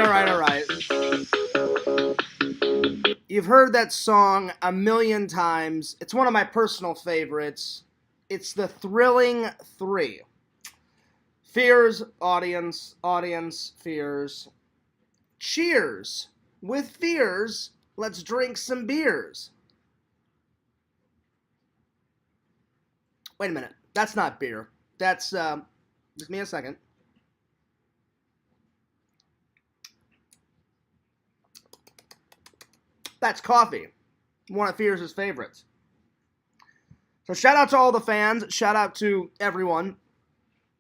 right. You've heard that song a million times. It's one of my personal favorites. It's the Thrilling Three. Fears, audience, fears. Cheers. With fears, let's drink some beers. Wait a minute. That's not beer. That's, just me a second. That's coffee. One of Fears' favorites. So shout out to all the fans. Shout out to everyone.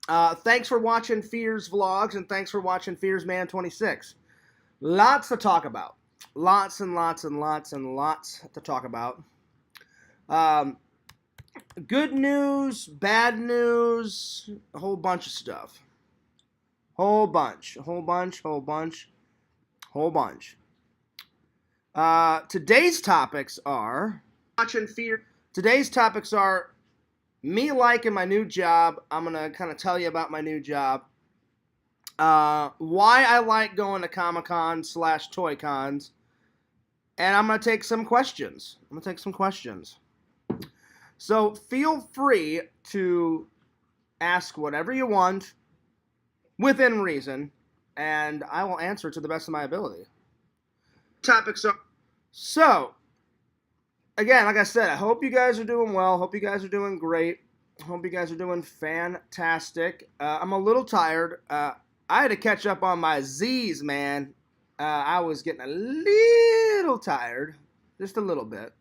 Thanks for watching Fears vlogs, and thanks for watching Fears Man 26. Lots to talk about. Lots and lots and lots and lots to talk about. Good news, bad news, a whole bunch of stuff. Whole bunch. Today's topics are watching Fear. Today's topics are me liking my new job. I'm gonna kind of tell you about my new job. Why I like going to Comic-Con / Toy Cons. And I'm gonna take some questions. So feel free to ask whatever you want within reason, and I will answer to the best of my ability. Topics are... So, again, like I said, I hope you guys are doing well. Hope you guys are doing great. Hope you guys are doing fantastic. I'm a little tired. I had to catch up on my Z's, man. I was getting a little tired. Just a little bit.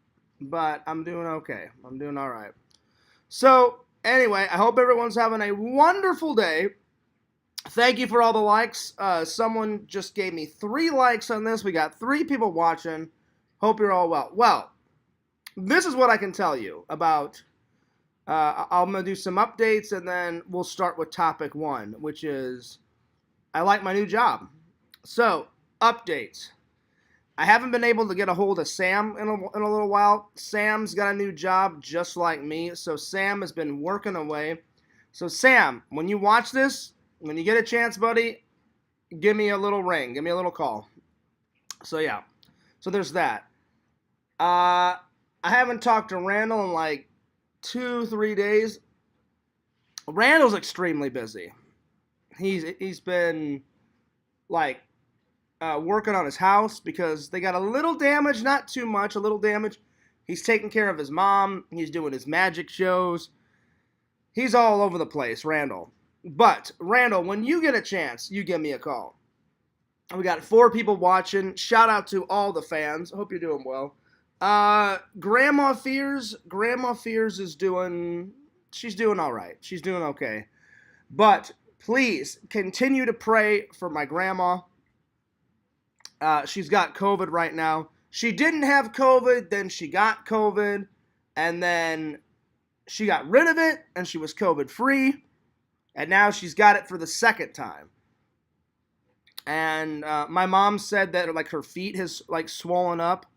But I'm doing okay. I'm doing all right. So, anyway, I hope everyone's having a wonderful day. Thank you for all the likes. Someone just gave me 3 likes on this. We got 3 people watching. Hope you're all well. Well, this is what I can tell you about. I'm going to do some updates, and then we'll start with topic 1, which is I like my new job. So, updates. I haven't been able to get a hold of Sam in a little while. Sam's got a new job just like me, so Sam has been working away. So, Sam, when you watch this, when you get a chance, buddy, give me a little ring. Give me a little call. So, yeah. So, there's that. I haven't talked to Randall in like 2-3 days. Randall's extremely busy. He's been like working on his house because they got a little damage, not too much, a little damage. He's taking care of his mom. He's doing his magic shows. He's all over the place, Randall. But Randall, when you get a chance, you give me a call. We got 4 people watching. Shout out to all the fans. Hope you're doing well. Grandma Fears is doing, she's doing all right. She's doing okay. But please continue to pray for my grandma. She's got COVID right now. She didn't have COVID, then she got COVID, and then she got rid of it, and she was COVID free, and now she's got it for the second time. And my mom said that like her feet has like swollen up.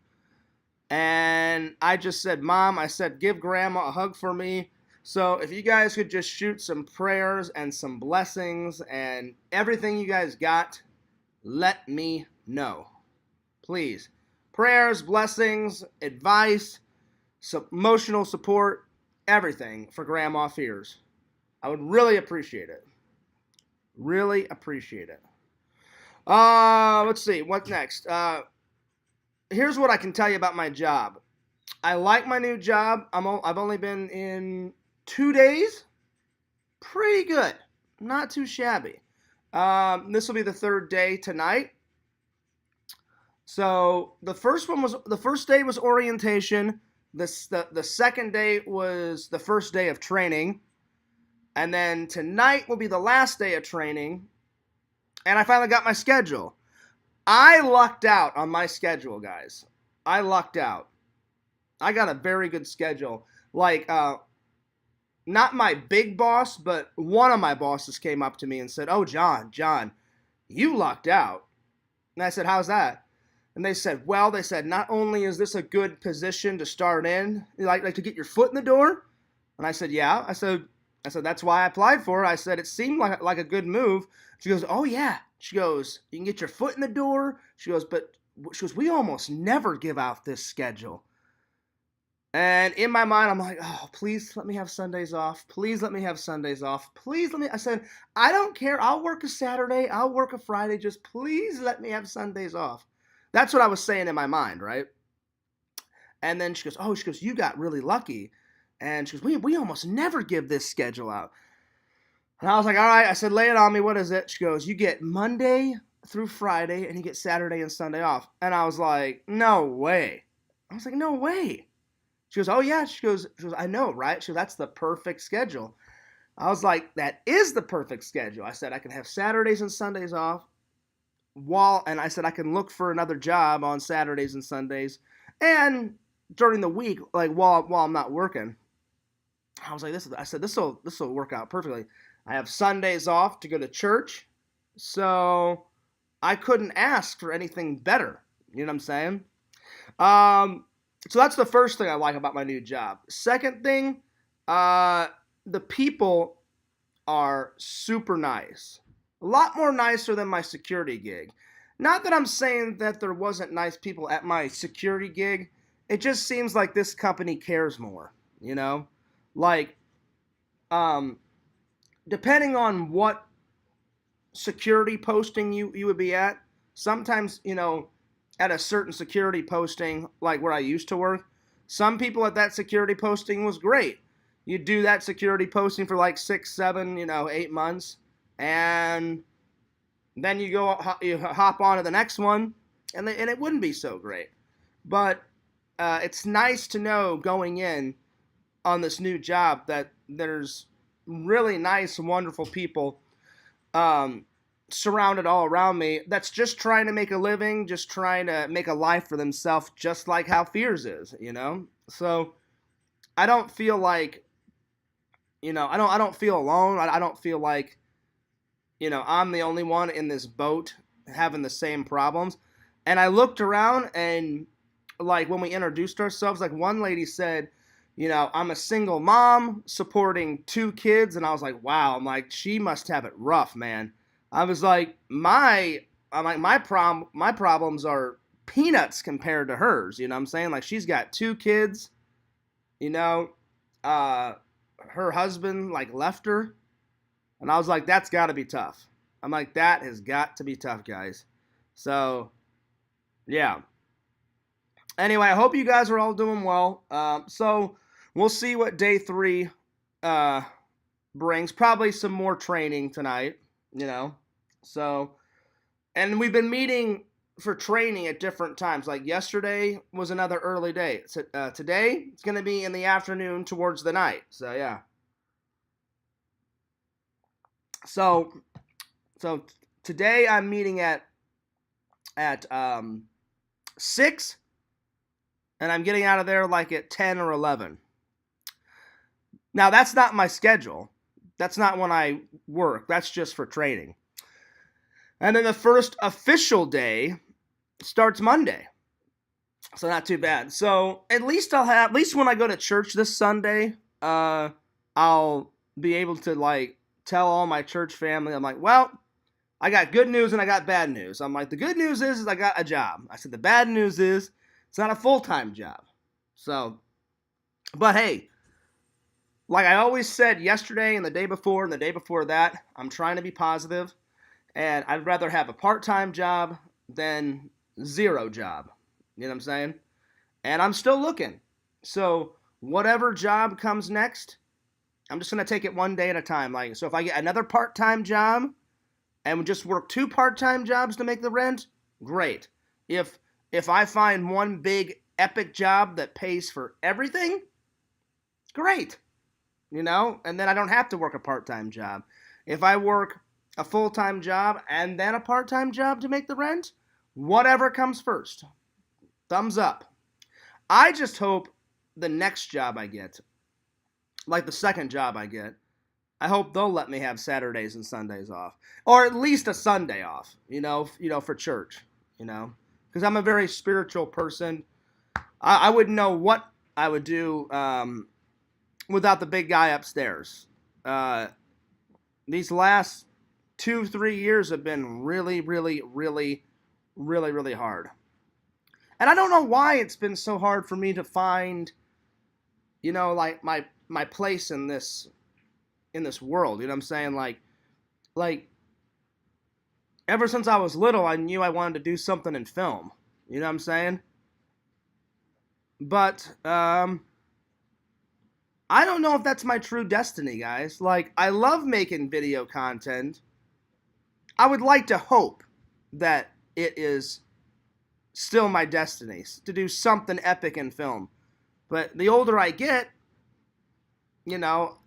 And I just said, Mom, I said, give Grandma a hug for me. So if you guys could just shoot some prayers and some blessings and everything you guys got, let me know. Please. Prayers, blessings, advice, emotional support, everything for Grandma Fears. I would really appreciate it. Really appreciate it. Let's see. What next? Here's what I can tell you about my job. I like my new job. I've only been in 2 days. Pretty good. Not too shabby. This will be the 3rd day tonight. So the first day was orientation. The second day was the first day of training. And then tonight will be the last day of training. And I finally got my schedule. I lucked out on my schedule, guys. I lucked out. I got a very good schedule. Like, not my big boss, but one of my bosses came up to me and said, "Oh, John, you lucked out." And I said, "How's that?" And they said, not only is this a good position to start in, like to get your foot in the door. And I said, "Yeah." I said, that's why I applied for it. I said, it seemed like a good move. She goes, "Oh, yeah, She goes, you can get your foot in the door. She goes, we almost never give out this schedule. And in my mind, I'm like, oh, please let me have Sundays off. Please let me have Sundays off. Please let me. I said, I don't care. I'll work a Saturday. I'll work a Friday. Just please let me have Sundays off. That's what I was saying in my mind, right? And then she goes, you got really lucky. And she goes, we almost never give this schedule out. And I was like, all right. I said, lay it on me. What is it? She goes, you get Monday through Friday and you get Saturday and Sunday off. And I was like, no way. I was like, no way. She goes, oh yeah. She goes, I know, right? She goes, that's the perfect schedule. I was like, that is the perfect schedule. I said, I can have Saturdays and Sundays off. And I said, I can look for another job on Saturdays and Sundays. And during the week, like while I'm not working, I was like, this will work out perfectly. I have Sundays off to go to church, so I couldn't ask for anything better. You know what I'm saying? So that's the first thing I like about my new job. Second thing, the people are super nice. A lot more nicer than my security gig. Not that I'm saying that there wasn't nice people at my security gig. It just seems like this company cares more, you know? Like, depending on what security posting you would be at, sometimes, at a certain security posting, like where I used to work, some people at that security posting was great. You do that security posting for like 6, 7, 8 months, and then you hop on to the next one, and it wouldn't be so great. But it's nice to know going in on this new job that there's really nice, wonderful people surrounded all around me that's just trying to make a living, just trying to make a life for themselves, just like how Fears is, So I don't feel like, I don't feel alone. I don't feel like, I'm the only one in this boat having the same problems. And I looked around and, like, when we introduced ourselves, like, one lady said, I'm a single mom supporting 2 kids. And I was like, wow. I'm like, she must have it rough, man. I was like, my problems are peanuts compared to hers. You know what I'm saying? Like, she's got 2 kids, her husband, like, left her. And I was like, that's got to be tough. I'm like, that has got to be tough, guys. So, yeah. Anyway, I hope you guys are all doing well. So, we'll see what day 3 brings. Probably some more training tonight, So, and we've been meeting for training at different times. Like yesterday was another early day. So, today, it's going to be in the afternoon towards the night. So, yeah. So today I'm meeting at 6, and I'm getting out of there like at 10 or 11. Now, that's not my schedule. That's not when I work. That's just for training. And then the first official day starts Monday. So not too bad. So at least when I go to church this Sunday, I'll be able to, like, tell all my church family, I'm like, well, I got good news and I got bad news. I'm like, the good news is I got a job. I said the bad news is it's not a full-time job. So, but hey, like I always said yesterday and the day before and the day before that, I'm trying to be positive, and I'd rather have a part-time job than 0 job. You know what I'm saying? And I'm still looking. So whatever job comes next, I'm just going to take it one day at a time. Like, so if I get another part-time job and just work 2 part-time jobs to make the rent, great. If I find one big epic job that pays for everything, great. And then I don't have to work a part-time job. If I work a full-time job and then a part-time job to make the rent, whatever comes first. Thumbs up. I just hope the next job I get, like the second job I get, I hope they'll let me have Saturdays and Sundays off, or at least a Sunday off, for church, because I'm a very spiritual person. I wouldn't know what I would do without the big guy upstairs. These last 2-3 years have been really, really, really, really, really hard. And I don't know why it's been so hard for me to find, like my place in this world. You know what I'm saying? Like ever since I was little, I knew I wanted to do something in film. You know what I'm saying? But I don't know if that's my true destiny, guys. Like, I love making video content. I would like to hope that it is still my destiny to do something epic in film. But the older I get, you know,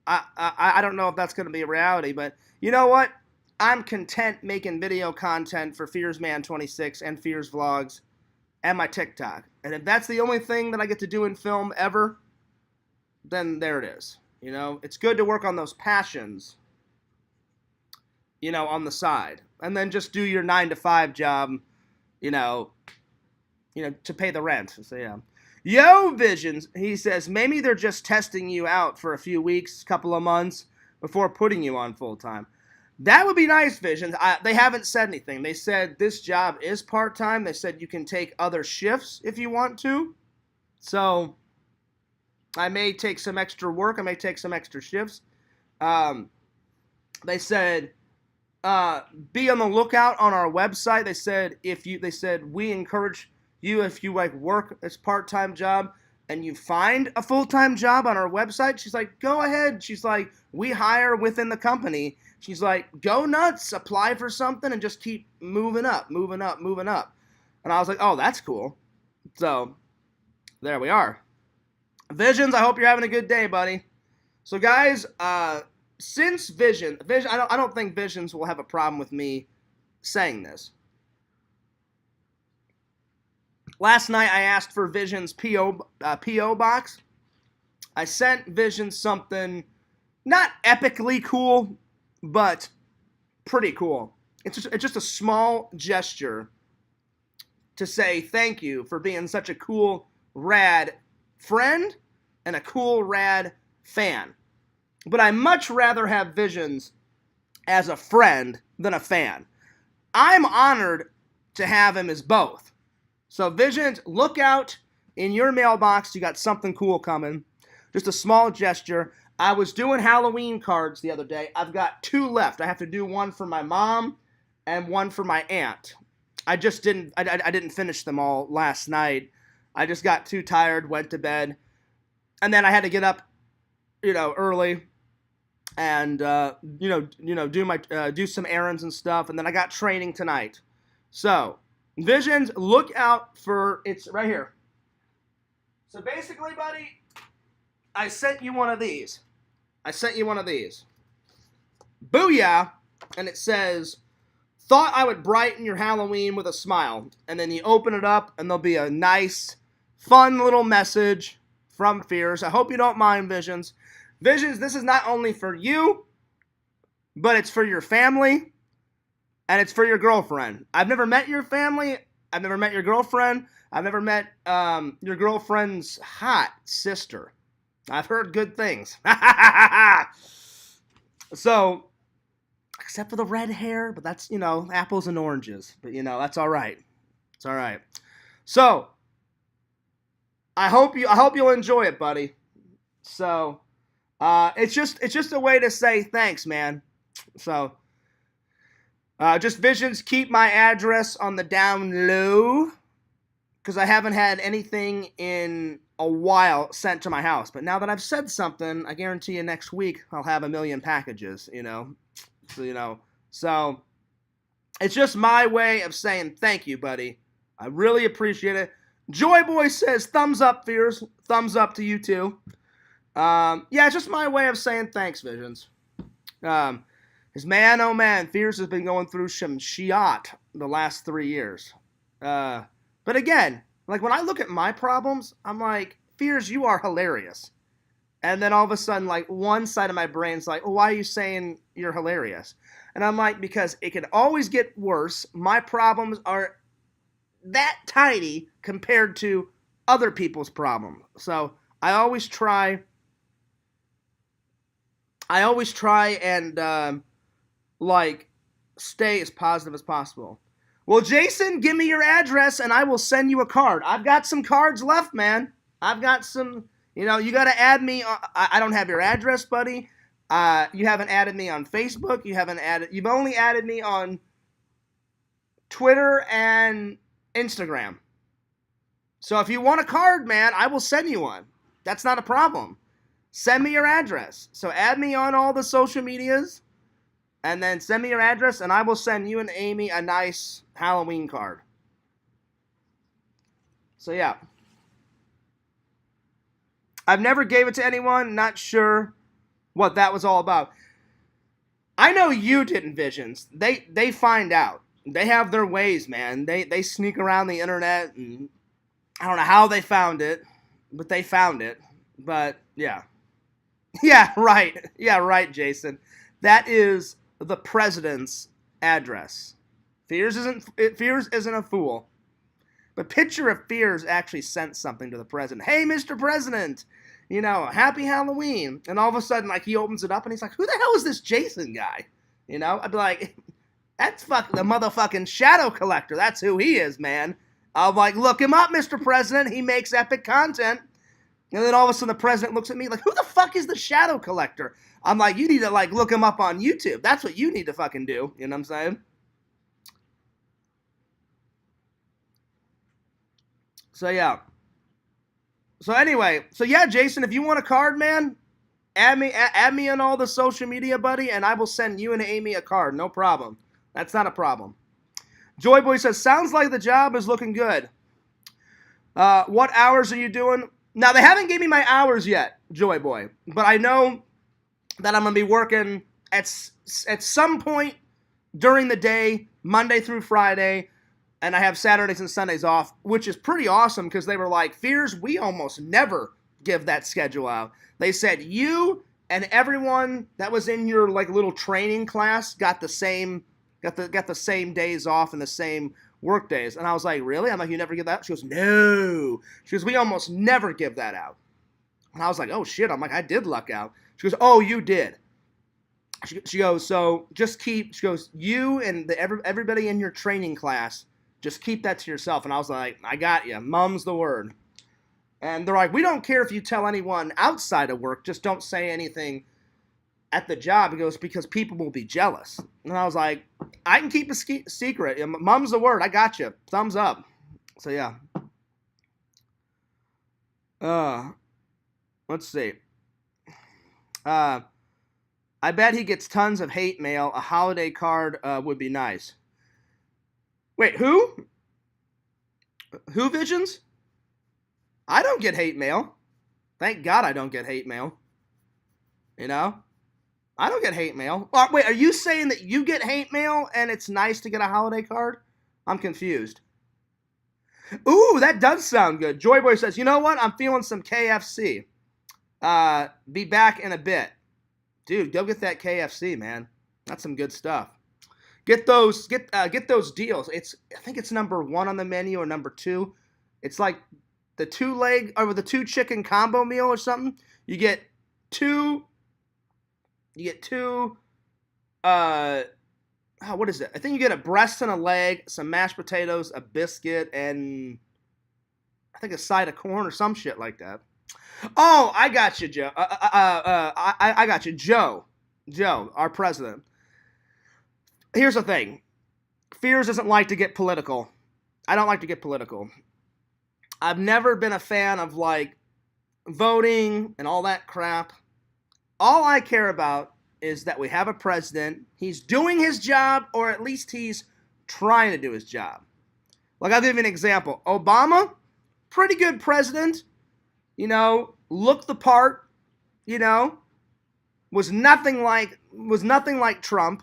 I don't know if that's going to be a reality. But you know what? I'm content making video content for FearsMan26 and Fears Vlogs and my TikTok. And if that's the only thing that I get to do in film ever, then there it is. It's good to work on those passions, on the side. And then just do your 9-to-5 job, to pay the rent. So, yeah. Yo, Visions, he says, maybe they're just testing you out for a few weeks, couple of months, before putting you on full-time. That would be nice, Visions. They haven't said anything. They said this job is part-time. They said you can take other shifts if you want to. So I may take some extra work. I may take some extra shifts. They said be on the lookout on our website. They said we encourage you, if you work this part-time job and you find a full-time job on our website, she's like, go ahead. She's like, we hire within the company. She's like, go nuts, apply for something and just keep moving up. And I was like, oh, that's cool. So there we are. Visions, I hope you're having a good day, buddy. So guys, since Vision, I don't think Visions will have a problem with me saying this. Last night I asked for Vision's PO box. I sent Vision something not epically cool, but pretty cool. It's just a small gesture to say thank you for being such a cool, rad friend and a cool, rad fan. But I much rather have Visions as a friend than a fan. I'm honored to have him as both. So Visions, look out in your mailbox. You got something cool coming. Just a small gesture. I was doing Halloween cards the other day. I've got 2 left. I have to do one for my mom and one for my aunt. I didn't finish them all last night. I just got too tired, went to bed. And then I had to get up, early and, do some errands and stuff. And then I got training tonight. So, Visions, look out for, it's right here. So basically, buddy, I sent you one of these. Booyah! And it says, thought I would brighten your Halloween with a smile. And then you open it up and there'll be a nice, fun little message from Fears. I hope you don't mind, Visions. Visions, this is not only for you, but it's for your family. And it's for your girlfriend. I've never met your family. I've never met your girlfriend. I've never met your girlfriend's hot sister. I've heard good things. So, except for the red hair, but that's, apples and oranges. But, that's all right. It's all right. So, I hope you'll enjoy it, buddy. So, it's just a way to say thanks, man. So, just Visions, keep my address on the down low, because I haven't had anything in a while sent to my house. But now that I've said something, I guarantee you next week I'll have 1 million packages, So, it's just my way of saying thank you, buddy. I really appreciate it. Joy Boy says, thumbs up, Fears. Thumbs up to you, too. Yeah, it's just my way of saying thanks, Visions. Because man, oh man, Fears has been going through some shit the last 3 years. But again, when I look at my problems, I'm like, Fears, you are hilarious. And then all of a sudden, one side of my brain's like, well, why are you saying you're hilarious? And I'm like, because it can always get worse. My problems are that tiny compared to other people's problems. So I always try and like, stay as positive as possible. Well, Jason, give me your address and I will send you a card. I've got some cards left, man. I've got some, you got to add me. I don't have your address, buddy. You haven't added me on Facebook. You've only added me on Twitter and Instagram. So if you want a card, man, I will send you one. That's not a problem. Send me your address. So add me on all the social medias. And then send me your address, and I will send you and Amy a nice Halloween card. So, yeah. I've never gave it to anyone. Not sure what that was all about. I know you didn't, Visions. They find out. They have their ways, man. They sneak around the internet, and I don't know how they found it, but they found it. But, yeah. Yeah, right. Yeah, right, Jason. That is the president's address. Fears isn't a fool. But picture if Fears actually sent something to the president. Hey, Mr. President, happy Halloween. And all of a sudden, like, he opens it up and he's like, who the hell is this Jason guy? I'd be like, that's the motherfucking shadow collector. That's who he is, man. I'll like, look him up, Mr. President. He makes epic content. And then all of a sudden the president looks at me like, who the fuck is the shadow collector? I'm like, you need to, like, look him up on YouTube. That's what you need to fucking do. You know what I'm saying? So, yeah. So, anyway. So, yeah, Jason, if you want a card, man, add me on all the social media, buddy, and I will send you and Amy a card. No problem. That's not a problem. Joyboy says, sounds like the job is looking good. What hours are you doing? Now, they haven't given me my hours yet, Joyboy. But I know that I'm going to be working at some point during the day, Monday through Friday, and I have Saturdays and Sundays off, which is pretty awesome because they were like, Fears, we almost never give that schedule out. They said you and everyone that was in your like little training class got the same days off and the same work days. And I was like, really? I'm like, you never give that? She goes, no. She goes, we almost never give that out. And I was like, oh shit. I'm like, I did luck out. She goes, oh, you did. She goes, so just keep, she goes, you and everybody in your training class, just keep that to yourself. And I was like, I got you. Mum's the word. And they're like, we don't care if you tell anyone outside of work, just don't say anything at the job. He goes, because people will be jealous. And I was like, I can keep a secret. Mum's the word. I got you. Thumbs up. So, yeah. Let's see. I bet he gets tons of hate mail. A holiday card would be nice. Wait, who? Who, Visions? I don't get hate mail. Thank God I don't get hate mail. I don't get hate mail. Wait, are you saying that you get hate mail and it's nice to get a holiday card? I'm confused. Ooh, that does sound good. Joyboy says, you know what? I'm feeling some KFC. Be back in a bit. Dude, go get that KFC, man. That's some good stuff. Get those deals. I think it's number 1 on the menu or number 2. It's like the 2-leg or the 2 chicken combo meal or something. You get two. What is it? I think you get a breast and a leg, some mashed potatoes, a biscuit, and I think a side of corn or some shit like that. Oh, I got you, Joe. I got you, Joe, our president. Here's the thing. Fears doesn't like to get political. I don't like to get political. I've never been a fan of, like, voting and all that crap. All I care about is that we have a president. He's doing his job, or at least he's trying to do his job. Like, I'll give you an example. Obama, pretty good president. Looked the part. Was nothing like Trump.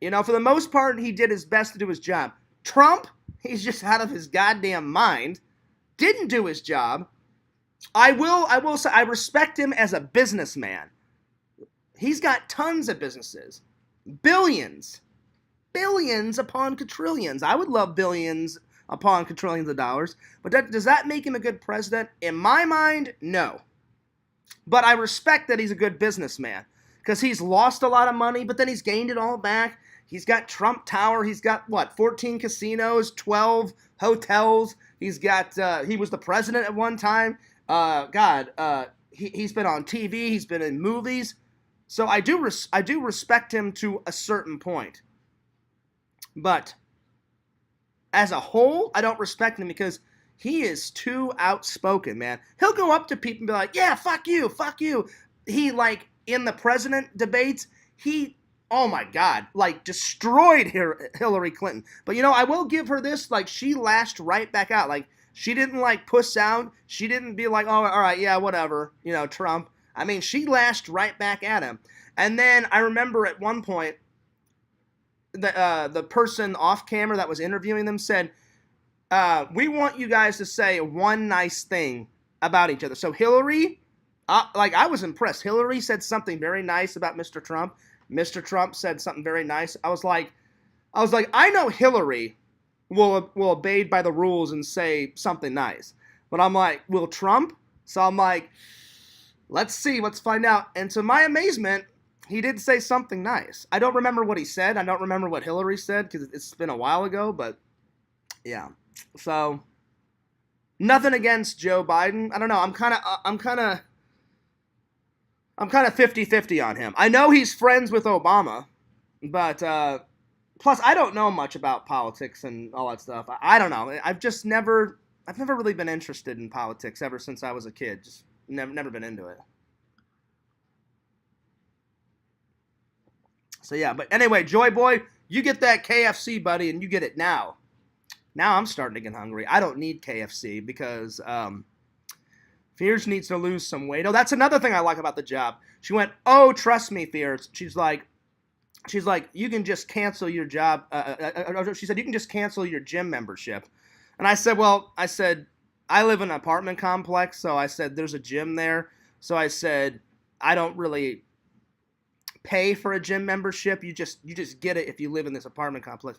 For the most part, he did his best to do his job. Trump, he's just out of his goddamn mind. Didn't do his job. I will say I respect him as a businessman. He's got tons of businesses. Billions upon quadrillions. I would love billions upon quadrillions of dollars. But does that make him a good president? In my mind, no. But I respect that he's a good businessman. because he's lost a lot of money, but then he's gained it all back. He's got Trump Tower. He's got, 14 casinos, 12 hotels. He's got, he was the president at one time. He's been on TV. He's been in movies. So I do respect him to a certain point. But as a whole, I don't respect him because he is too outspoken, man. He'll go up to people and be like, yeah, fuck you, fuck you. He, in the president debates, oh my God, destroyed Hillary Clinton. But, I will give her this, she lashed right back out. She didn't, puss out. She didn't be like, oh, all right, yeah, whatever, Trump. I mean, she lashed right back at him. And then I remember at one point, the person off camera that was interviewing them said, we want you guys to say one nice thing about each other. So Hillary, I was impressed. Hillary said something very nice about Mr. Trump. Mr. Trump said something very nice. I was like, I know Hillary will obey by the rules and say something nice. But I'm like, will Trump? So I'm like, let's see, let's find out. And to my amazement, he did say something nice. I don't remember what he said. I don't remember what Hillary said because it's been a while ago, but yeah. So nothing against Joe Biden. I don't know. I'm kind of 50-50 on him. I know he's friends with Obama, but plus I don't know much about politics and all that stuff. I don't know. I've never really been interested in politics ever since I was a kid. Just never been into it. So yeah, but anyway, Joy Boy, you get that KFC, buddy, and you get it now. Now I'm starting to get hungry. I don't need KFC because Fears needs to lose some weight. Oh, that's another thing I like about the job. She went, oh, trust me, Fears. She's like, you can just cancel your job. She said, you can just cancel your gym membership. And I said, I live in an apartment complex, so I said, there's a gym there. So I said, I don't really pay for a gym membership. You just get it if you live in this apartment complex.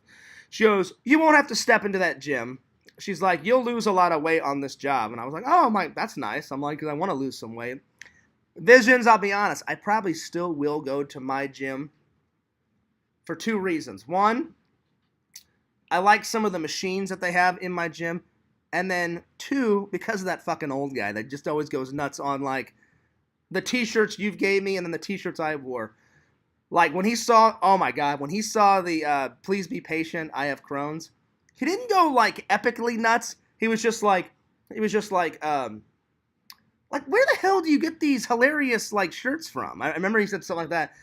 She goes, you won't have to step into that gym. She's like, you'll lose a lot of weight on this job. And I was like, oh, that's nice. I'm like, because I want to lose some weight. Visions, I'll be honest, I probably still will go to my gym for two reasons. One, I like some of the machines that they have in my gym. And then two, because of that fucking old guy that just always goes nuts on the t-shirts you gave me and then the t-shirts I wore. When he saw, oh my God, when he saw the please be patient, I have Crohn's, he didn't go epically nuts. He was just like, where the hell do you get these hilarious shirts from? I remember he said something like that.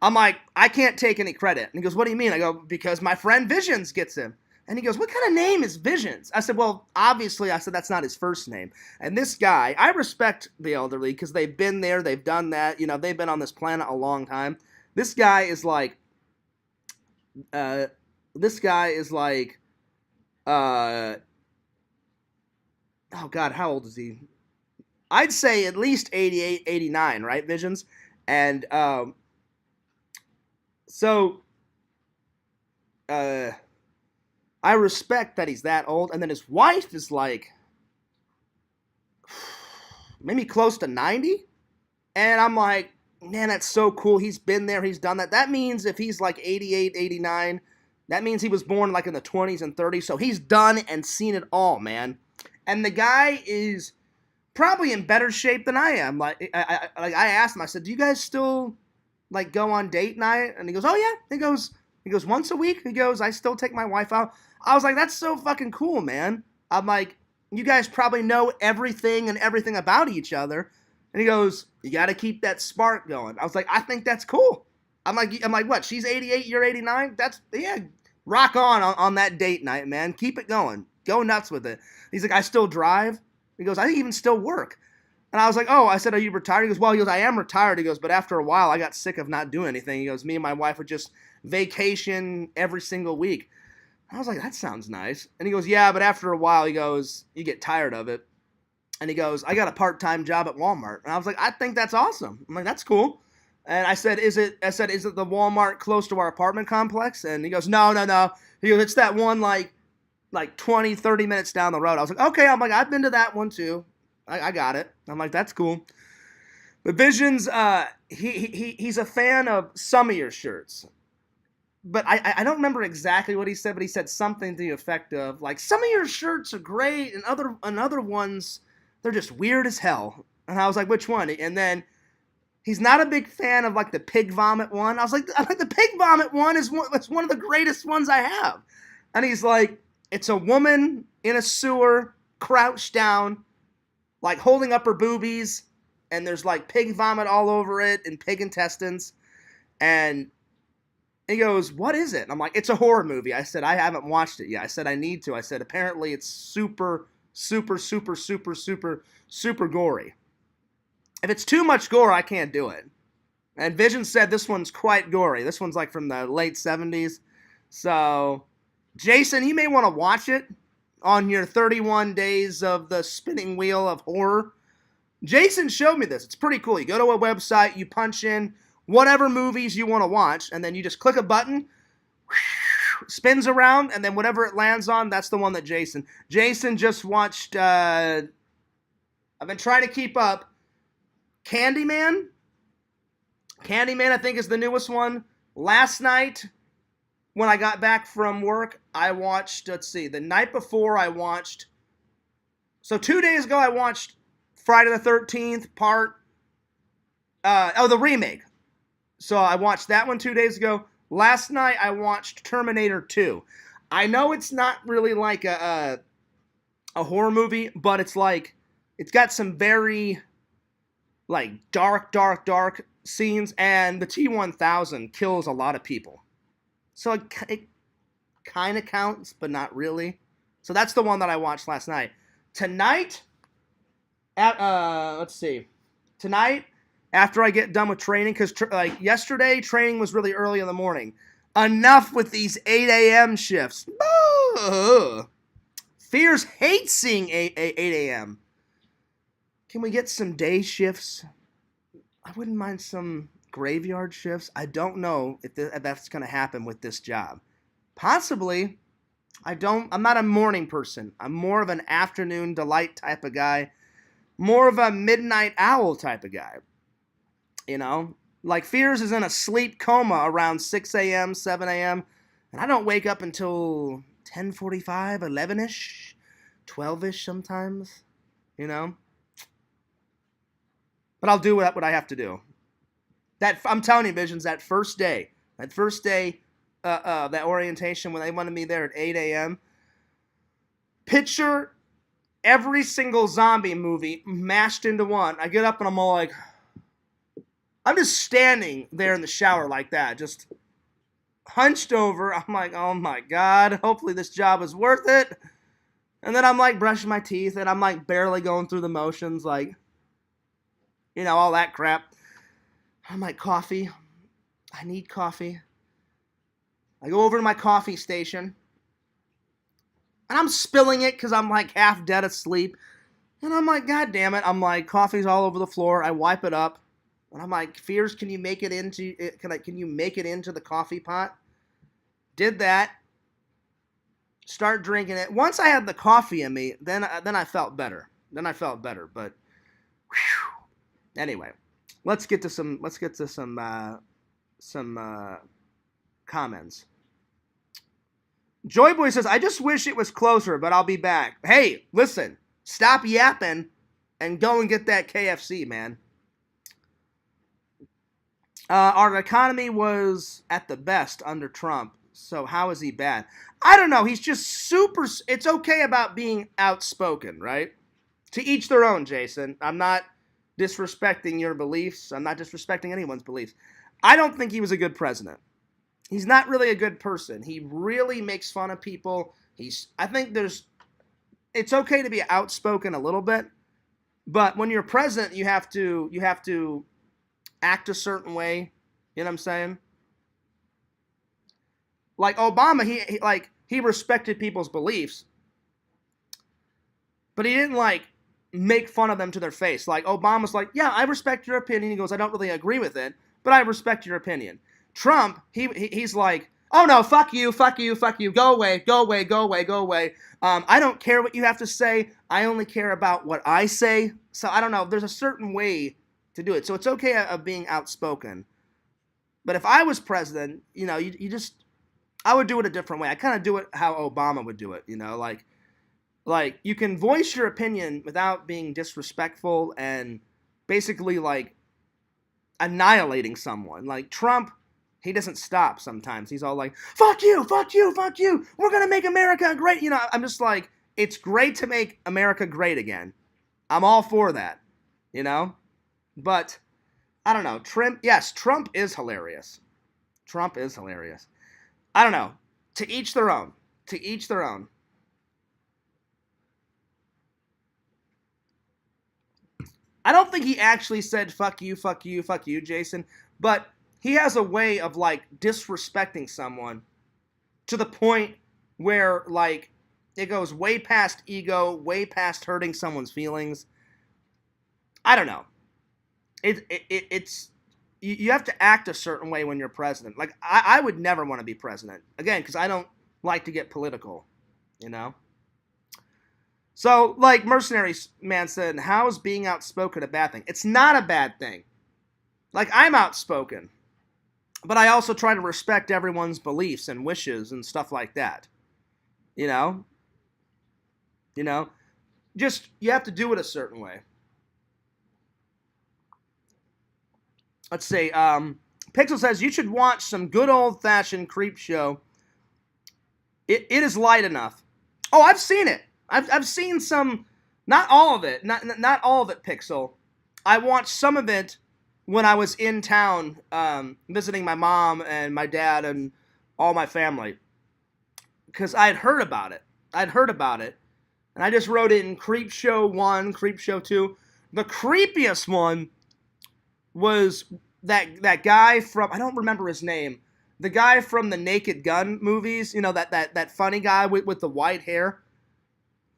I'm like, I can't take any credit. And he goes, what do you mean? I go, because my friend Visions gets him. And he goes, what kind of name is Visions? I said, well, obviously, that's not his first name. And this guy, I respect the elderly because they've been there, they've done that, they've been on this planet a long time. This guy is oh God, how old is he? I'd say at least 88, 89, right, Visions? And I respect that he's that old. And then his wife is maybe close to 90. And I'm like, man, that's so cool. He's been there. He's done that. That means if he's 88, 89, that means he was born in the 20s and 30s. So he's done and seen it all, man. And the guy is probably in better shape than I am. I asked him, I said, do you guys still go on date night? And he goes, oh yeah. He goes once a week. He goes, I still take my wife out. I was like, that's so fucking cool, man. I'm like, you guys probably know everything about each other. And he goes, you got to keep that spark going. I was like, I think that's cool. I'm like, what? She's 88, you're 89? Rock on that date night, man. Keep it going. Go nuts with it. He's like, I still drive. He goes, I even still work. And I was like, oh, I said, are you retired? He goes, well, I am retired. He goes, but after a while, I got sick of not doing anything. He goes, me and my wife would just vacation every single week. I was like, that sounds nice. And he goes, yeah, but after a while, he goes, you get tired of it. And he goes, I got a part-time job at Walmart. And I was like, I think that's awesome. I'm like, that's cool. And I said, is it the Walmart close to our apartment complex? And he goes, no. He goes, it's that one like 20, 30 minutes down the road. I was like, okay. I'm like, I've been to that one too. I got it. I'm like, that's cool. But Visions, he's a fan of some of your shirts. But I don't remember exactly what he said, but he said something to the effect of, like, some of your shirts are great, and other ones, they're just weird as hell. And I was like, which one? And then he's not a big fan of, like, the pig vomit one. I was like, the pig vomit one is one of the greatest ones I have. And he's like, it's a woman in a sewer, crouched down, like, holding up her boobies, and there's, like, pig vomit all over it and pig intestines. And he goes, what is it? And I'm like, it's a horror movie. I said, I haven't watched it yet. I said, I need to. I said, apparently it's super, super, super, super, super, super gory. If it's too much gore, I can't do it. And Vision said this one's quite gory. This one's like from the late 70s. So, Jason, you may want to watch it on your 31 days of the spinning wheel of horror. Jason showed me this. It's pretty cool. You go to a website, you punch in whatever movies you want to watch, and then you just click a button, spins around, and then whatever it lands on, that's the one that Jason just watched. I've been trying to keep up. Candyman, I think, is the newest one. Last night, when I got back from work, I watched, the night before I watched, so 2 days ago I watched Friday the 13th the remake. So I watched that one 2 days ago. Last night I watched Terminator 2. I know it's not really like a horror movie, but it's got some very, like, dark scenes, and the T-1000 kills a lot of people. So it kind of counts, but not really. So that's the one that I watched last night. Tonight, Tonight, after I get done with training, because yesterday, training was really early in the morning. Enough with these 8 a.m. shifts. Fears hates seeing 8 a.m. Can we get some day shifts? I wouldn't mind some graveyard shifts. I don't know if that's going to happen with this job. Possibly. I'm not a morning person. I'm more of an afternoon delight type of guy. More of a midnight owl type of guy. You know? Like, Fears is in a sleep coma around 6 a.m., 7 a.m., and I don't wake up until 10:45, 11-ish, 12-ish sometimes, you know? But I'll do what I have to do. I'm telling you, Visions, that first day, that orientation when they wanted me there at 8 a.m., picture every single zombie movie mashed into one. I get up and I'm all like, I'm just standing there in the shower like that, just hunched over. I'm like, oh my God, hopefully this job is worth it. And then I'm like brushing my teeth and I'm like barely going through the motions, like, you know, all that crap. I'm like, coffee. I need coffee. I go over to my coffee station and I'm spilling it because I'm like half dead asleep. And I'm like, God damn it. I'm like, coffee's all over the floor. I wipe it up. And I'm like, Fears, can you make it into the coffee pot? Did that. Start drinking it. Once I had the coffee in me, then I felt better. But whew. Anyway, let's get to some comments. Joy Boy says, I just wish it was closer, but I'll be back. Hey, listen, stop yapping and go and get that KFC, man. Our economy was at the best under Trump, so how is he bad? I don't know. He's just super. It's okay about being outspoken, right? To each their own, Jason. I'm not disrespecting your beliefs. I'm not disrespecting anyone's beliefs. I don't think he was a good president. He's not really a good person. He really makes fun of people. I think it's okay to be outspoken a little bit, but when you're president, you have to act a certain way. You know what I'm saying? Like Obama, he respected people's beliefs, but he didn't like make fun of them to their face. Like Obama's like, yeah, I respect your opinion. He goes, I don't really agree with it, but I respect your opinion. Trump, he's like, oh no, fuck you, go away. I don't care what you have to say. I only care about what I say. So I don't know. There's a certain way to do it. So it's okay of being outspoken. But if I was president, you just, I would do it a different way. I kind of do it how Obama would do it, like you can voice your opinion without being disrespectful and basically like annihilating someone. Like Trump, he doesn't stop sometimes. He's all like, fuck you, fuck you, fuck you. We're going to make America great. I'm just like, it's great to make America great again. I'm all for that, But I don't know. Trump is hilarious. Trump is hilarious. I don't know. To each their own. To each their own. I don't think he actually said fuck you, fuck you, fuck you, Jason, but he has a way of like disrespecting someone to the point where like it goes way past ego, way past hurting someone's feelings. I don't know. It's you have to act a certain way when you're president. Like I would never want to be president again because I don't like to get political, So, like Mercenary Man said, how is being outspoken a bad thing? It's not a bad thing. Like, I'm outspoken. But I also try to respect everyone's beliefs and wishes and stuff like that. You know? Just, you have to do it a certain way. Let's see. Pixel says, you should watch some good old-fashioned creep show. It is light enough. Oh, I've seen it. I've seen some, not all of it, not all of it, Pixel. I watched some of it when I was in town visiting my mom and my dad and all my family. Because I'd heard about it. And I just wrote in Creep Show 1, Creep Show 2. The creepiest one was that guy from, I don't remember his name, the guy from the Naked Gun movies, that funny guy with the white hair.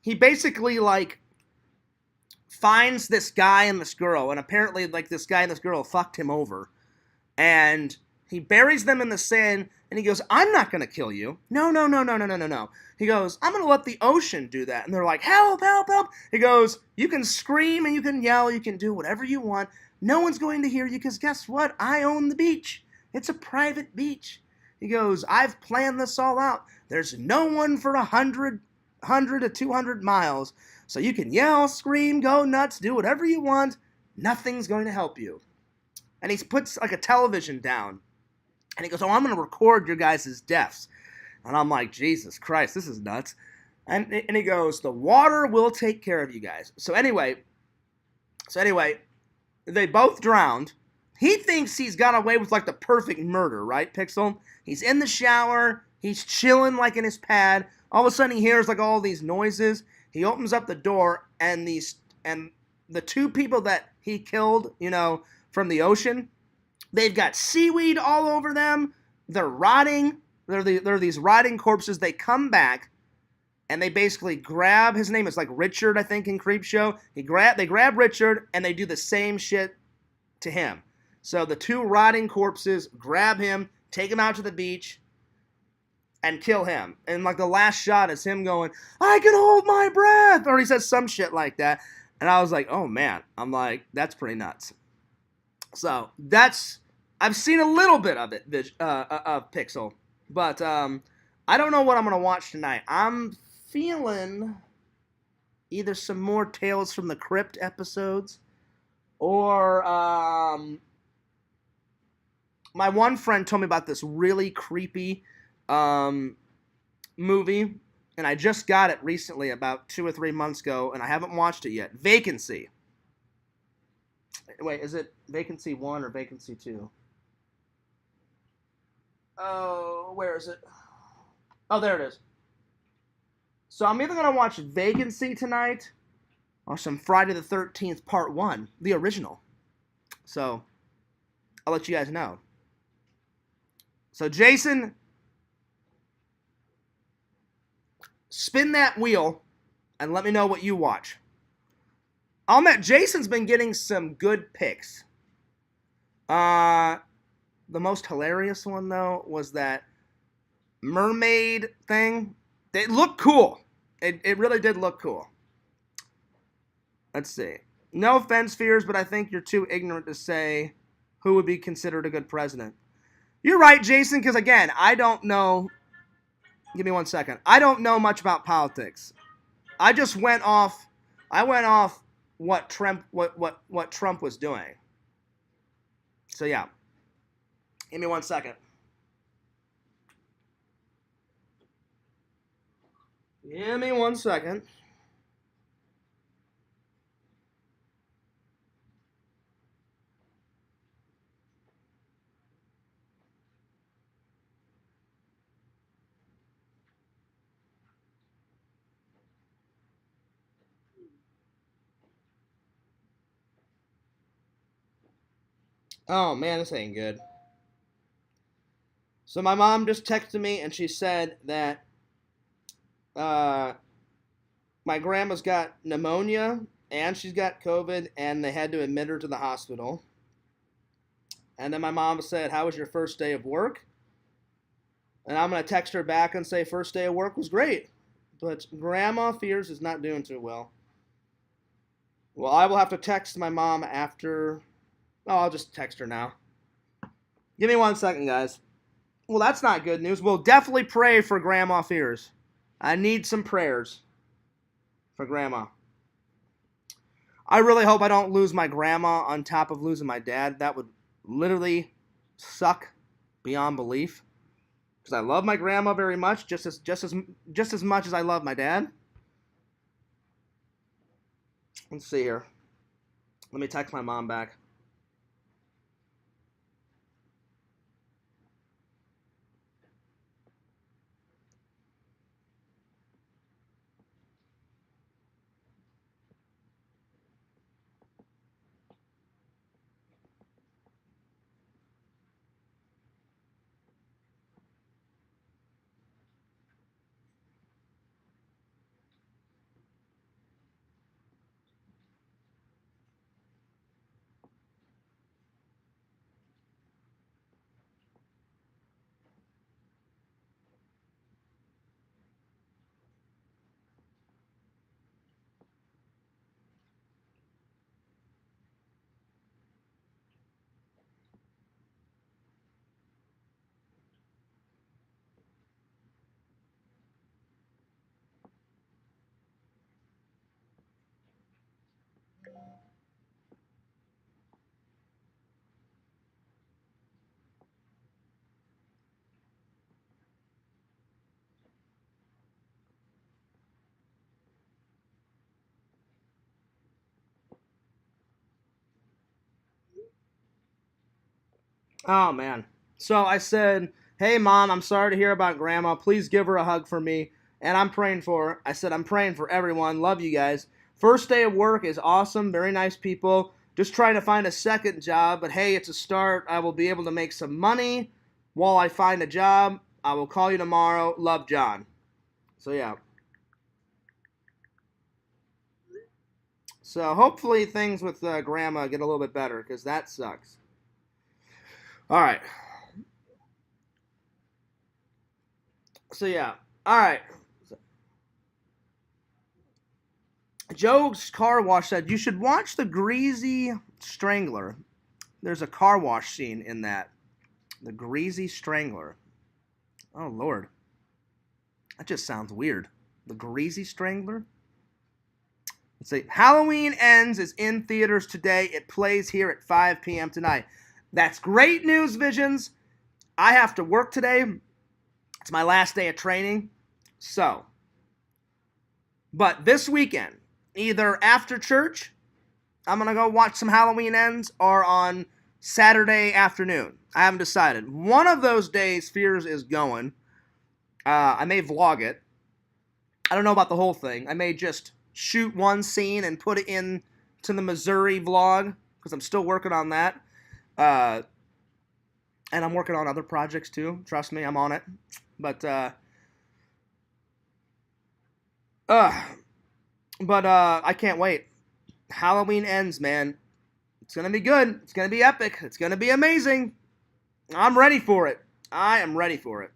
He basically, like, finds this guy and this girl, and apparently, like, this guy and this girl fucked him over. And he buries them in the sand, and he goes, I'm not going to kill you. No. He goes, I'm going to let the ocean do that. And they're like, help, help, help. He goes, you can scream and you can yell, you can do whatever you want. No one's going to hear you, because guess what? I own the beach. It's a private beach. He goes, I've planned this all out. There's no one for 100 to 200 miles, so you can yell, scream, go nuts, do whatever you want. Nothing's going to help you. And he puts like a television down, and he goes, oh, I'm going to record your guys' deaths. And I'm like, Jesus Christ, this is nuts. And he goes, the water will take care of you guys. So anyway, they both drowned. He thinks he's got away with like the perfect murder, right, Pixel? He's in the shower, he's chilling like in his pad. All of a sudden he hears like all these noises. He opens up the door, and the two people that he killed, from the ocean, they've got seaweed all over them. They're rotting. They're these rotting corpses. They come back, and they basically grab, his name is like Richard, I think, in Creepshow. They grab Richard, and they do the same shit to him. So the two rotting corpses grab him, take him out to the beach, and kill him. And like the last shot is him going, I can hold my breath, or he says some shit like that. And I was like, oh man, I'm like, that's pretty nuts. So I've seen a little bit of it, of Pixel, but I don't know what I'm gonna watch tonight. I'm feeling either some more Tales from the Crypt episodes, or my one friend told me about this really creepy movie, and I just got it recently, about 2 or 3 months ago, and I haven't watched it yet. Vacancy. Wait, is it Vacancy 1 or Vacancy 2? Oh, where is it? Oh, there it is. So I'm either going to watch Vacancy tonight or some Friday the 13th Part 1, the original. So I'll let you guys know. So Jason, spin that wheel and let me know what you watch. I'll admit, Jason's been getting some good picks. The most hilarious one, though, was that mermaid thing. It looked cool. It really did look cool. Let's see. No offense, Fears, but I think you're too ignorant to say who would be considered a good president. You're right, Jason, because again, I don't know. Give me 1 second. I don't know much about politics. I just went off. I went off what Trump was doing. So yeah. Give me 1 second. Give me 1 second. Oh man, this ain't good. So my mom just texted me and she said that uh, my grandma's got pneumonia and she's got COVID and they had to admit her to the hospital. And then my mom said, "How was your first day of work?" And I'm going to text her back and say, "First day of work was great. But Grandma Fears is not doing too well." Well, I will have to text my mom after. Oh, I'll just text her now. Give me 1 second, guys. Well, that's not good news. We'll definitely pray for Grandma Fears. I need some prayers for Grandma. I really hope I don't lose my grandma on top of losing my dad. That would literally suck beyond belief. Because I love my grandma very much, just as much as I love my dad. Let's see here. Let me text my mom back. Oh, man. So I said, "Hey, Mom, I'm sorry to hear about Grandma. Please give her a hug for me. And I'm praying for her." I said, "I'm praying for everyone. Love you guys. First day of work is awesome. Very nice people. Just trying to find a second job. But hey, it's a start. I will be able to make some money while I find a job. I will call you tomorrow. Love, John." So, yeah. So hopefully things with Grandma get a little bit better because that sucks. All right. So, yeah. All right. Joe's Car Wash said, "You should watch The Greasy Strangler. There's a car wash scene in that. The Greasy Strangler. Oh, Lord. That just sounds weird. The Greasy Strangler? Let's see. Halloween Ends is in theaters today. It plays here at 5 p.m. tonight. That's great news, Visions. I have to work today. It's my last day of training. So, but this weekend, either after church, I'm going to go watch some Halloween Ends, or on Saturday afternoon. I haven't decided. One of those days, Fears is going. I may vlog it. I don't know about the whole thing. I may just shoot one scene and put it in to the Missouri vlog, because I'm still working on that. And I'm working on other projects too. Trust me, I'm on it. But I can't wait. Halloween Ends, man. It's gonna be good. It's gonna be epic. It's gonna be amazing. I'm ready for it. I am ready for it.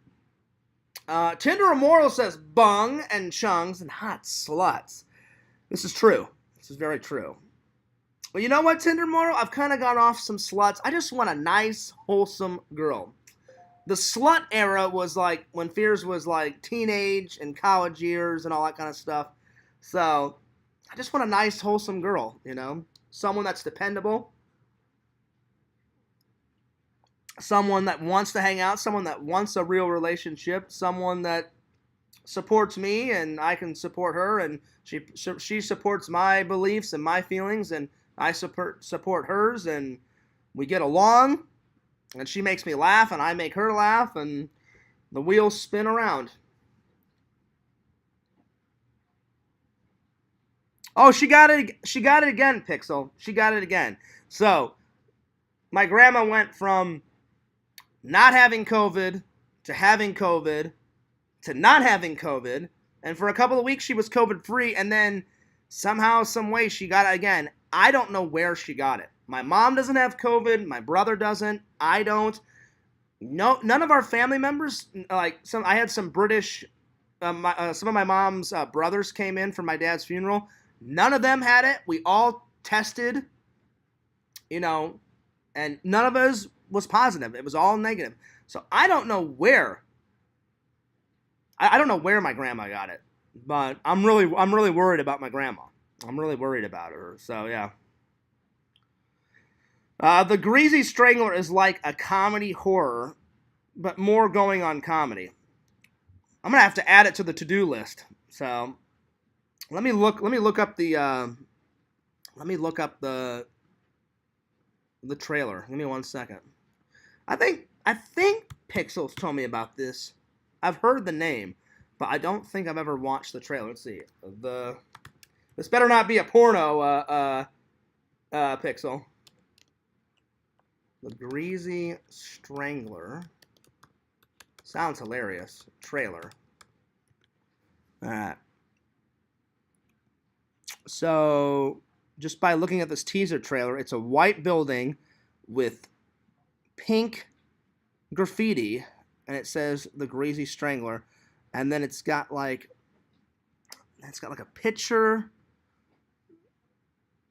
Tinder Immortal says bung and chungs and hot sluts. This is true. This is very true. Well, you know what, Tinder moral? I've kind of gone off some sluts. I just want a nice, wholesome girl. The slut era was like when Fears was like teenage and college years and all that kind of stuff. So I just want a nice, wholesome girl, someone that's dependable, someone that wants to hang out, someone that wants a real relationship, someone that supports me and I can support her, and she supports my beliefs and my feelings, and I support hers, and we get along, and she makes me laugh and I make her laugh, and the wheels spin around. Oh, she got it. She got it again, Pixel. She got it again. So, my grandma went from not having COVID to having COVID to not having COVID, and for a couple of weeks she was COVID free, and then somehow, some way she got it again. I don't know where she got it. My mom doesn't have COVID. My brother doesn't. I don't. No, none of our family members. I had some British. Some of my mom's brothers came in for my dad's funeral. None of them had it. We all tested, and none of us was positive. It was all negative. So I don't know where. I don't know where my grandma got it, but I'm really worried about my grandma. I'm really worried about her. So yeah. The Greasy Strangler is like a comedy horror, but more going on comedy. I'm gonna have to add it to the to-do list. So let me look up the trailer. Give me 1 second. I think Pixels told me about this. I've heard the name, but I don't think I've ever watched the trailer. Let's see. This better not be a porno, Pixel. The Greasy Strangler. Sounds hilarious. Trailer. Alright. So, just by looking at this teaser trailer, it's a white building with pink graffiti, and it says The Greasy Strangler, and then it's got like a picture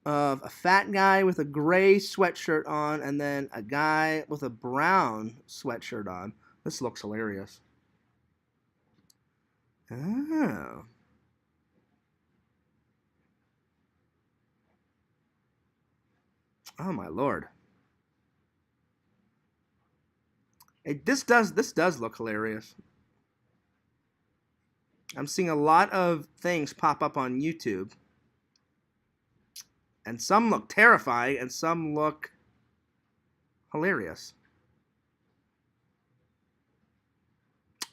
of a fat guy with a gray sweatshirt on, and then a guy with a brown sweatshirt on. This looks hilarious. Oh. Oh my lord. This does look hilarious. I'm seeing a lot of things pop up on YouTube. And some look terrifying, and some look hilarious.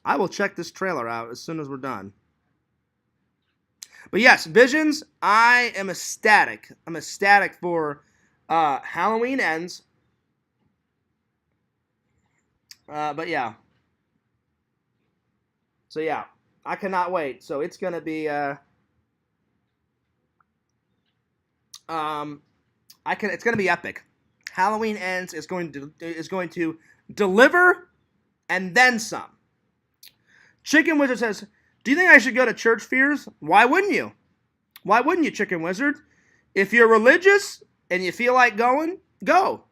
I will check this trailer out as soon as we're done. But yes, Visions, I am ecstatic. I'm ecstatic for Halloween Ends. But yeah. So yeah, I cannot wait. So it's gonna be it's gonna be epic. Halloween Ends is going to deliver and then some. Chicken Wizard says, "Do you think I should go to church, Fears? Why wouldn't you? Why wouldn't you, Chicken Wizard? If you're religious and you feel like going, go.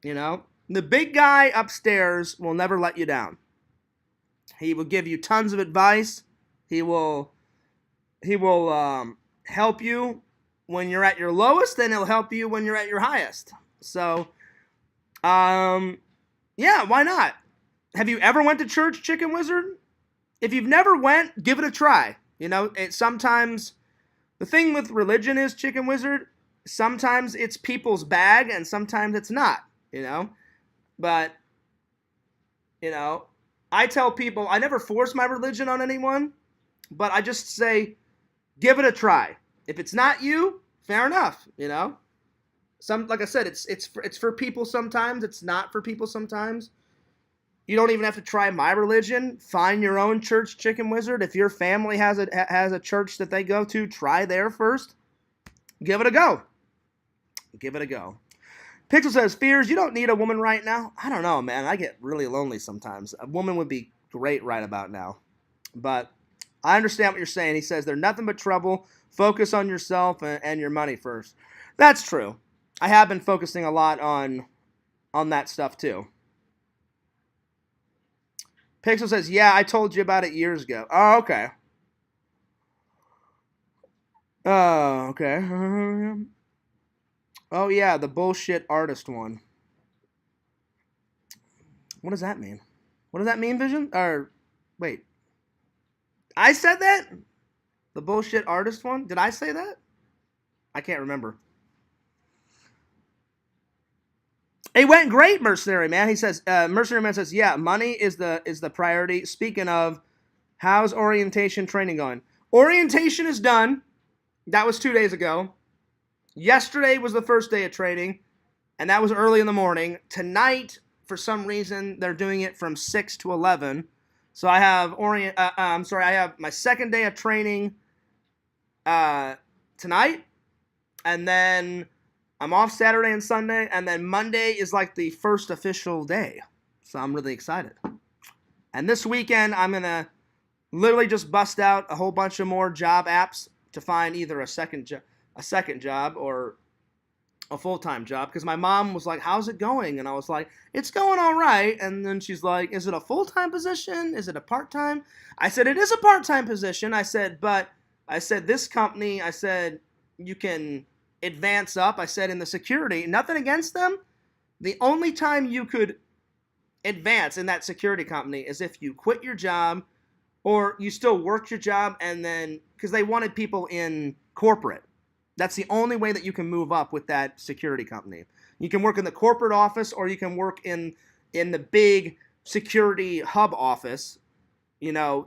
The big guy upstairs will never let you down. He will give you tons of advice. He will help you when you're at your lowest, and he'll help you when you're at your highest. So, yeah, why not? Have you ever went to church, Chicken Wizard? If you've never went, give it a try. Sometimes the thing with religion is, Chicken Wizard, sometimes it's people's bag and sometimes it's not, But, I tell people, I never force my religion on anyone, but I just say, give it a try. If it's not you, fair enough, Like I said, it's for people sometimes, it's not for people sometimes. You don't even have to try my religion. Find your own church, Chicken Wizard. If your family has a church that they go to, try there first. Give it a go. Give it a go. Pixel says, Fears, you don't need a woman right now. I don't know, man. I get really lonely sometimes. A woman would be great right about now. But I understand what you're saying. He says, they're nothing but trouble. Focus on yourself and your money first. That's true. I have been focusing a lot on that stuff too. Pixel says, yeah, I told you about it years ago. Oh, okay. Oh, okay. Oh, yeah, the bullshit artist one. What does that mean? What does that mean, Vision? Or, wait. I said that? The bullshit artist one? Did I say that? I can't remember. It went great, Mercenary Man. He says, Mercenary Man says, yeah, money is the priority. Speaking of, how's orientation training going? Orientation is done. That was 2 days ago. Yesterday was the first day of training, and that was early in the morning. Tonight, for some reason, they're doing it from 6 to 11. So I have I have my second day of training tonight, and then I'm off Saturday and Sunday, and then Monday is like the first official day. So I'm really excited. And this weekend, I'm going to literally just bust out a whole bunch of more job apps to find either a second job or a full-time job, because my mom was like, how's it going? And I was like, it's going all right. And then she's like, is it a full-time position? Is it a part-time? I said, it is a part-time position. I said, this company, I said, you can advance up. I said, in the security, nothing against them. The only time you could advance in that security company is if you quit your job or you still work your job, and then, because they wanted people in corporate. That's the only way that you can move up with that security company. You can work in the corporate office, or you can work in the big security hub office,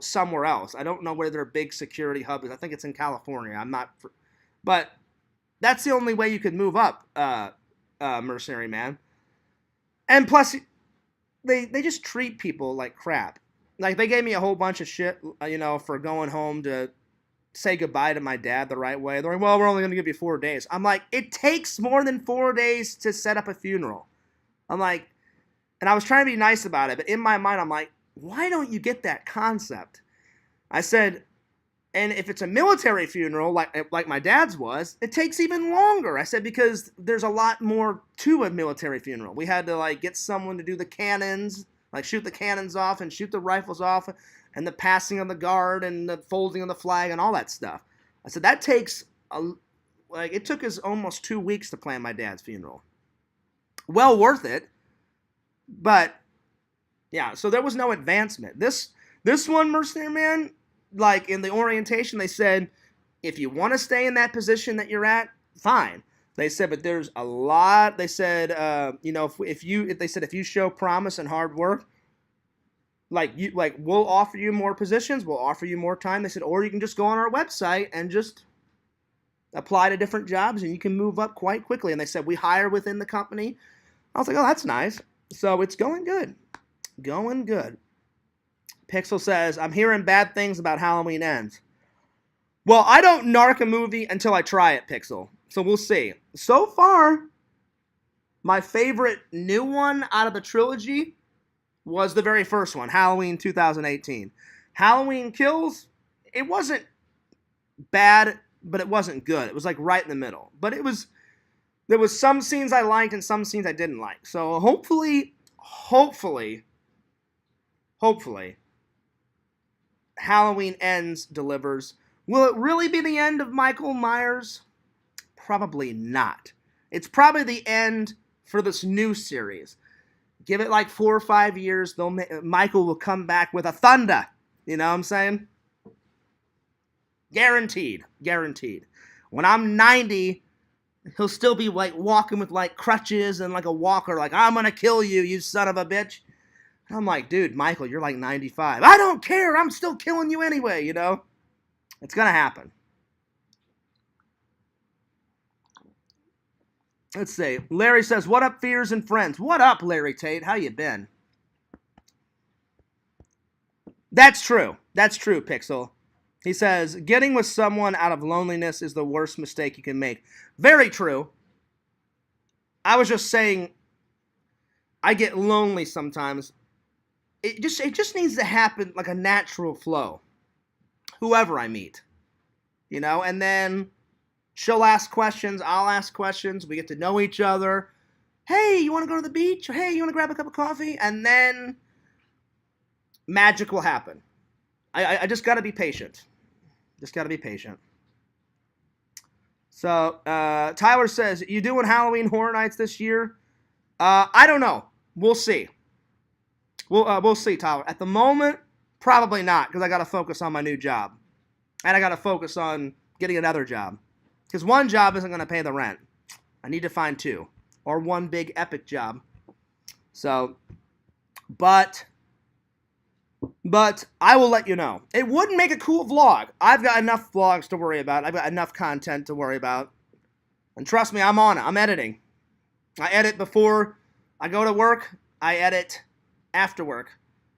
somewhere else. I don't know where their big security hub is. I think it's in California. But that's the only way you could move up, Mercenary Man. And plus, they just treat people like crap. Like, they gave me a whole bunch of shit, for going home to say goodbye to my dad the right way. They're like, well, we're only going to give you 4 days. I'm like, it takes more than 4 days to set up a funeral. I'm like, and I was trying to be nice about it, but in my mind, I'm like, why don't you get that concept? I said, and if it's a military funeral, like my dad's was, it takes even longer. I said, because there's a lot more to a military funeral. We had to, get someone to do the cannons, shoot the cannons off and shoot the rifles off, and the passing of the guard and the folding of the flag and all that stuff. I said, that takes, it took us almost 2 weeks to plan my dad's funeral. Well worth it, but, yeah, so there was no advancement. This one, Mercenary Man, in the orientation, they said, if you want to stay in that position that you're at, fine. They said, but there's a lot. They said, if you show promise and hard work, we'll offer you more positions, we'll offer you more time. They said, or you can just go on our website and just apply to different jobs, and you can move up quite quickly. And they said, we hire within the company. I was like, oh, that's nice. So it's going good. Going good. Pixel says, I'm hearing bad things about Halloween Ends. Well, I don't narc a movie until I try it, Pixel. So we'll see. So far, my favorite new one out of the trilogy was the very first one, Halloween 2018. Halloween Kills, it wasn't bad, but it wasn't good. It was right in the middle. But there was some scenes I liked and some scenes I didn't like. So hopefully, Halloween Ends delivers. Will it really be the end of Michael Myers? Probably not. It's probably the end for this new series. Give it 4 or 5 years, Michael will come back with a thunder. You know what I'm saying? Guaranteed. When I'm 90, he'll still be walking with crutches and a walker, I'm gonna kill you, you son of a bitch. And I'm like, dude, Michael, you're 95. I don't care, I'm still killing you anyway, It's gonna happen. Let's see. Larry says, what up, fears and friends? What up, Larry Tate? How you been? That's true, Pixel. He says, getting with someone out of loneliness is the worst mistake you can make. Very true. I was just saying, I get lonely sometimes. It just needs to happen a natural flow. Whoever I meet. And then She'll ask questions. I'll ask questions. We get to know each other. Hey, you want to go to the beach? Or, hey, you want to grab a cup of coffee? And then magic will happen. I just got to be patient. Just got to be patient. So Tyler says, you doing Halloween Horror Nights this year? I don't know. We'll see. We'll see, Tyler. At the moment, probably not, because I got to focus on my new job. And I got to focus on getting another job. Because one job isn't going to pay the rent. I need to find two. Or one big epic job. So, but I will let you know. It wouldn't make a cool vlog. I've got enough vlogs to worry about. I've got enough content to worry about. And trust me, I'm on it. I'm editing. I edit before I go to work. I edit after work.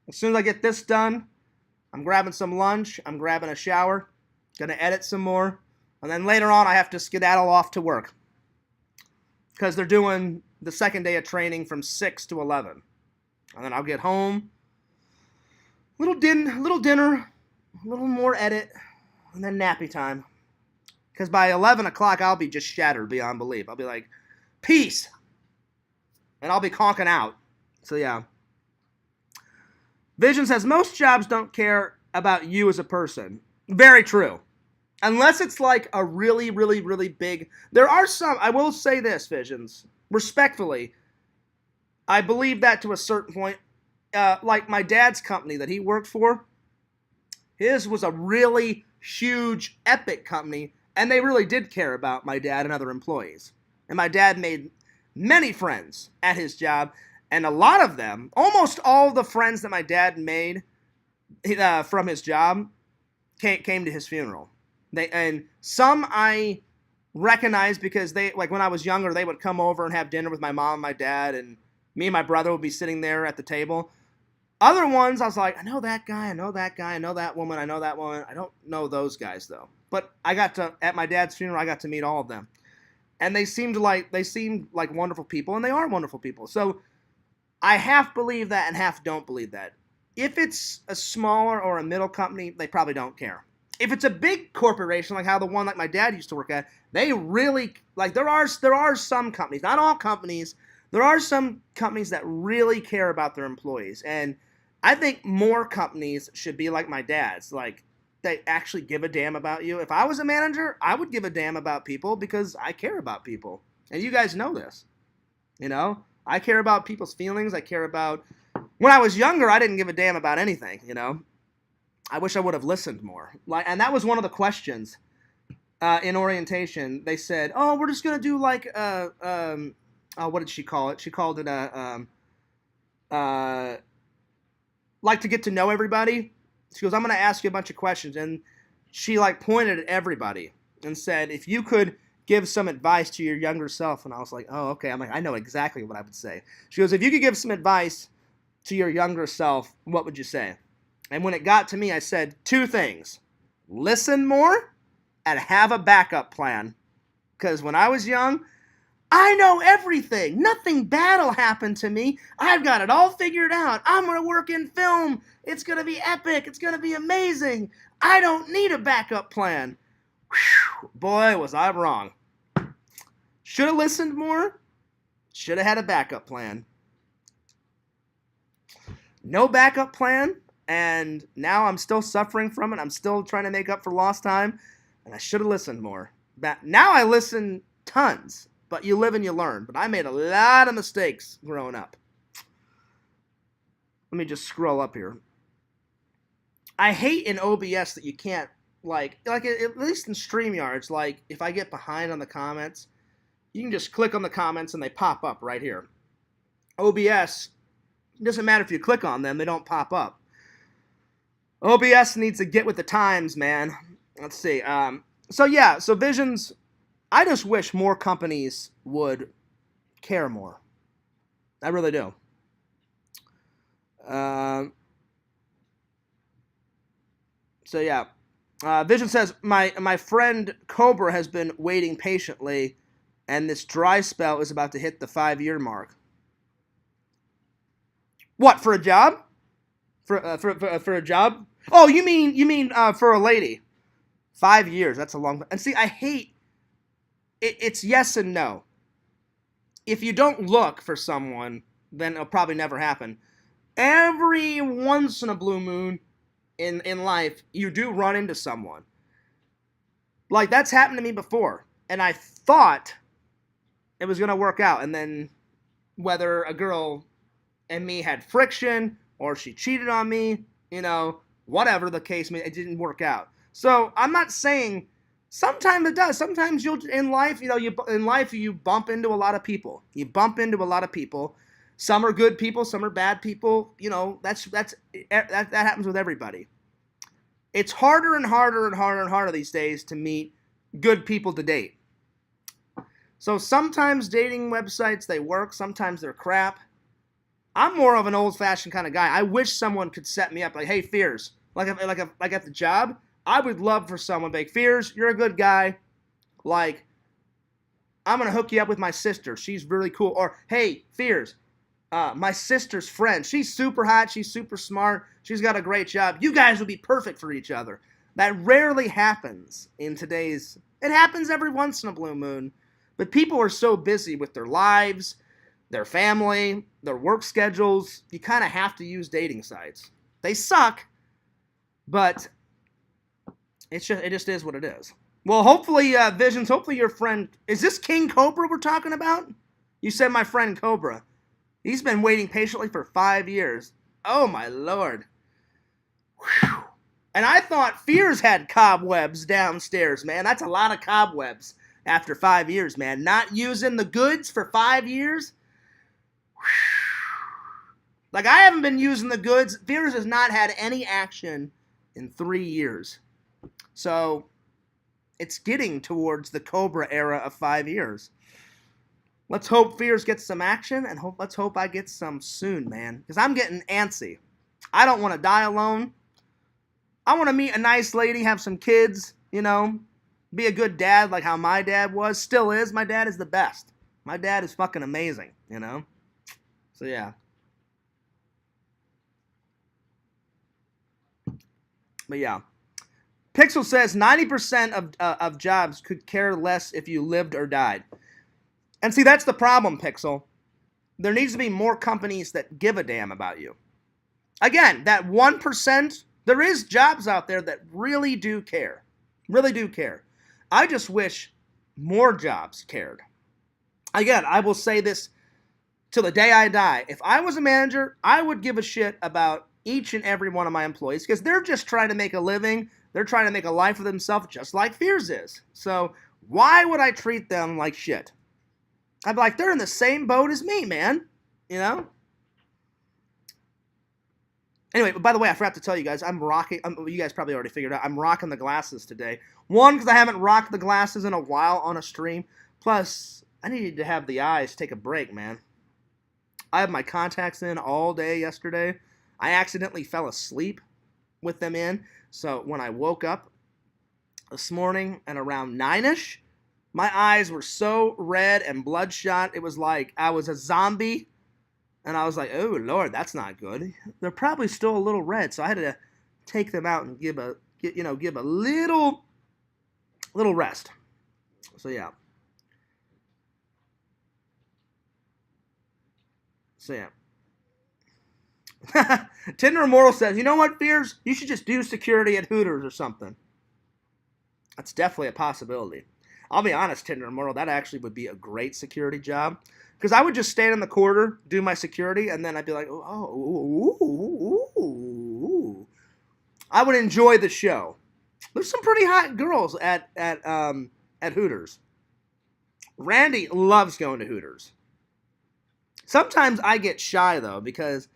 As soon as I get this done, I'm grabbing some lunch. I'm grabbing a shower. Gonna edit some more. And then later on, I have to skedaddle off to work. Because they're doing the second day of training from 6 to 11. And then I'll get home. Little dinner. A little more edit. And then nappy time. Because by 11 o'clock, I'll be just shattered beyond belief. I'll be like, peace. And I'll be conking out. So yeah. Vision says, most jobs don't care about you as a person. Very true. Unless it's like a really, really, really big... There are some... I will say this, Visions. Respectfully. I believe that to a certain point. Like my dad's company that he worked for. His was a really huge, epic company. And they really did care about my dad and other employees. And my dad made many friends at his job. And a lot of them, almost all the friends that my dad made from his job came to his funeral. And some I recognize because they, like when I was younger, they would come over and have dinner with my mom and my dad, and me and my brother would be sitting there at the table. Other ones, I was like, I know that guy, I know that guy, I know that woman, I know that woman. I don't know those guys though. But I got to, at my dad's funeral, I got to meet all of them. And they seemed like wonderful people, and they are wonderful people. So I half believe that and half don't believe that. If it's a smaller or a middle company, they probably don't care. If it's a big corporation, like how the one like my dad used to work at, they really, like there are some companies, not all companies, there are some companies that really care about their employees. And I think more companies should be like my dad's, like they actually give a damn about you. If I was a manager, I would give a damn about people because I care about people. And you guys know this, you know? I care about people's feelings. I care about, when I was younger, I didn't give a damn about anything, you know? I wish I would have listened more. And that was one of the questions in orientation. They said, "Oh, we're just gonna do like what did she call it? She called it like to get to know everybody." She goes, "I'm gonna ask you a bunch of questions," and she like pointed at everybody and said, "If you could give some advice to your younger self," and I was like, "Oh, okay." I'm like, I know exactly what I would say. She goes, "If you could give some advice to your younger self, what would you say?" And when it got to me, I said two things. Listen more and have a backup plan. Because when I was young, I know everything. Nothing bad will happen to me. I've got it all figured out. I'm going to work in film. It's going to be epic. It's going to be amazing. I don't need a backup plan. Whew, boy, was I wrong. Should have listened more. Should have had a backup plan. No backup plan. And now I'm still suffering from it. I'm still trying to make up for lost time. And I should have listened more. Now I listen tons. But you live and you learn. But I made a lot of mistakes growing up. Let me just scroll up here. I hate in OBS that you can't, like at least in StreamYards, like if I get behind on the comments, you can just click on the comments and they pop up right here. OBS, it doesn't matter if you click on them, they don't pop up. OBS needs to get with the times, man. Let's see. So Visions, I just wish more companies would care more. I really do. Vision says, my friend Cobra has been waiting patiently, and this dry spell is about to hit the 5-year mark. What, for a job? For a job? Oh, you mean for a lady? 5 years. That's a long. And see, I hate it's yes and no. If you don't look for someone, then it'll probably never happen. Every once in a blue moon in life, you do run into someone. Like, that's happened to me before. And I thought it was going to work out. And then whether a girl and me had friction or she cheated on me, whatever the case may, it didn't work out. So I'm not saying sometimes it does. Sometimes you'll in life, you bump into a lot of people. You bump into a lot of people. Some are good people, some are bad people. That happens with everybody. It's harder and harder and harder and harder these days to meet good people to date. So sometimes dating websites, they work, sometimes they're crap. I'm more of an old-fashioned kind of guy. I wish someone could set me up like, hey, Fears, like at the job, I would love for someone to be like, Fears, you're a good guy. Like, I'm going to hook you up with my sister. She's really cool. Or, hey, Fears, my sister's friend. She's super hot. She's super smart. She's got a great job. You guys would be perfect for each other. That rarely happens in today's... It happens every once in a blue moon. But people are so busy with their lives, their family, their work schedules. You kind of have to use dating sites. They suck, but it just is what it is. Well, hopefully, Visions, hopefully your friend... Is this King Cobra we're talking about? You said my friend Cobra. He's been waiting patiently for 5 years. Oh, my Lord. Whew. And I thought Fears had cobwebs downstairs, man. That's a lot of cobwebs after 5 years, man. Not using the goods for 5 years? Like, I haven't been using the goods. Fears has not had any action in 3 years. So, it's getting towards the Cobra era of 5 years. Let's hope Fears gets some action, and let's hope I get some soon, man. Because I'm getting antsy. I don't want to die alone. I want to meet a nice lady, have some kids, be a good dad like how my dad was, still is. My dad is the best. My dad is fucking amazing, So, yeah. But, yeah. Pixel says 90% of jobs could care less if you lived or died. And see, that's the problem, Pixel. There needs to be more companies that give a damn about you. Again, that 1%, there is jobs out there that really do care. Really do care. I just wish more jobs cared. Again, I will say this till the day I die. If I was a manager, I would give a shit about each and every one of my employees because they're just trying to make a living. They're trying to make a life for themselves just like Fears is. So why would I treat them like shit? I'd be like, they're in the same boat as me, man. Anyway, by the way, I forgot to tell you guys, you guys probably already figured out, I'm rocking the glasses today. One, because I haven't rocked the glasses in a while on a stream. Plus, I needed to have the eyes take a break, man. I had my contacts in all day yesterday. I accidentally fell asleep with them in. So when I woke up this morning at around 9-ish, my eyes were so red and bloodshot, it was like I was a zombie. And I was like, oh, Lord, that's not good. They're probably still a little red, so I had to take them out and give a little rest. So, yeah. Tinder Immortal says, you know what, Fears? You should just do security at Hooters or something. That's definitely a possibility. I'll be honest, Tinder Immortal, that actually would be a great security job. Because I would just stand in the corner, do my security, and then I'd be like, ooh. I would enjoy the show. There's some pretty hot girls at Hooters. Randy loves going to Hooters. Sometimes I get shy, though, because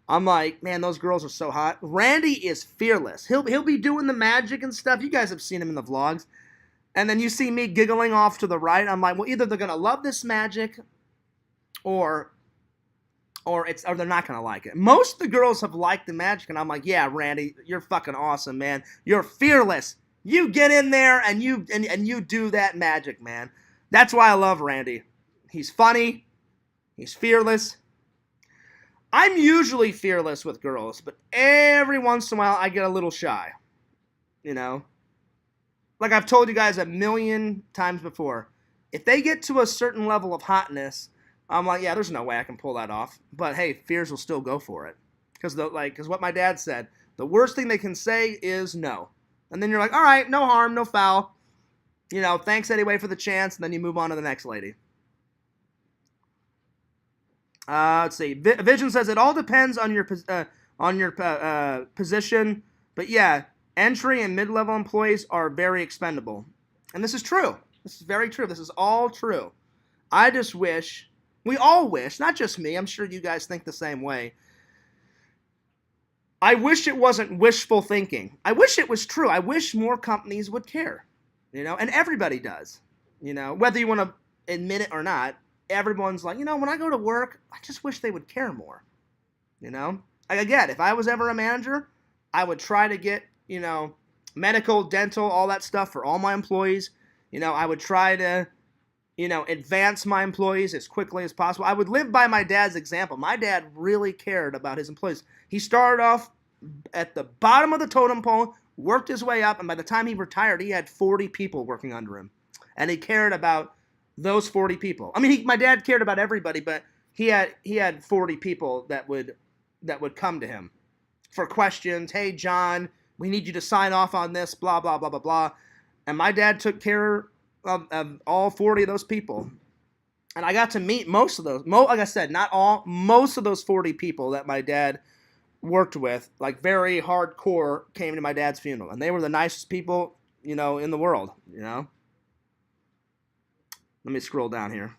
I'm like, man, those girls are so hot. Randy is fearless. He'll be doing the magic and stuff. You guys have seen him in the vlogs. And then you see me giggling off to the right. I'm like, well, either they're going to love this magic or they're not going to like it. Most of the girls have liked the magic, and I'm like, yeah, Randy, you're fucking awesome, man. You're fearless. You get in there and you do that magic, man. That's why I love Randy. He's funny. He's fearless. I'm usually fearless with girls, but every once in a while I get a little shy. Like I've told you guys a million times before, If they get to a certain level of hotness, I'm like, yeah, there's no way I can pull that off. But hey, fears will still go for it. Because what my dad said, the worst thing they can say is no. And then you're like, all right, no harm, no foul. Thanks anyway for the chance. And then you move on to the next lady. Let's see. Vision says it all depends on your position. But yeah, entry and mid-level employees are very expendable. And this is true. This is very true. This is all true. I just wish, we all wish, not just me, I'm sure you guys think the same way. I wish it wasn't wishful thinking. I wish it was true. I wish more companies would care, and everybody does, whether you want to admit it or not. Everyone's like, when I go to work, I just wish they would care more, Again, if I was ever a manager, I would try to get, medical, dental, all that stuff for all my employees. I would try to, advance my employees as quickly as possible. I would live by my dad's example. My dad really cared about his employees. He started off at the bottom of the totem pole, worked his way up, and by the time he retired, he had 40 people working under him. And he cared about those 40 people. I mean, my dad cared about everybody, but he had 40 people that would come to him for questions. Hey, John, we need you to sign off on this, blah, blah, blah, blah, blah. And my dad took care of all 40 of those people. And I got to meet most of those. Like I said, not all, most of those 40 people that my dad worked with, like very hardcore, came to my dad's funeral. And they were the nicest people, in the world, Let me scroll down here.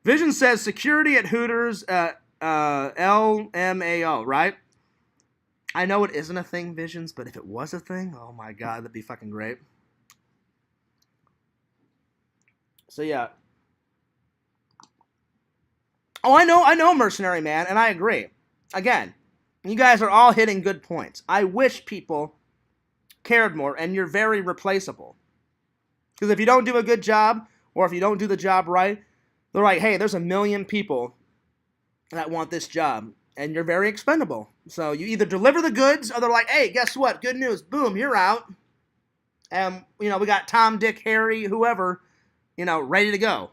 Vision says security at Hooters, LMAO, right? I know it isn't a thing, Visions, but if it was a thing, oh my God, that'd be fucking great. So yeah. Oh, I know, Mercenary Man, and I agree. Again, you guys are all hitting good points. I wish people cared more, and you're very replaceable. Because if you don't do a good job, or if you don't do the job right, they're like, hey, there's a million people that want this job, and you're very expendable. So you either deliver the goods, or they're like, hey, guess what? Good news. Boom, you're out. And, we got Tom, Dick, Harry, whoever, ready to go.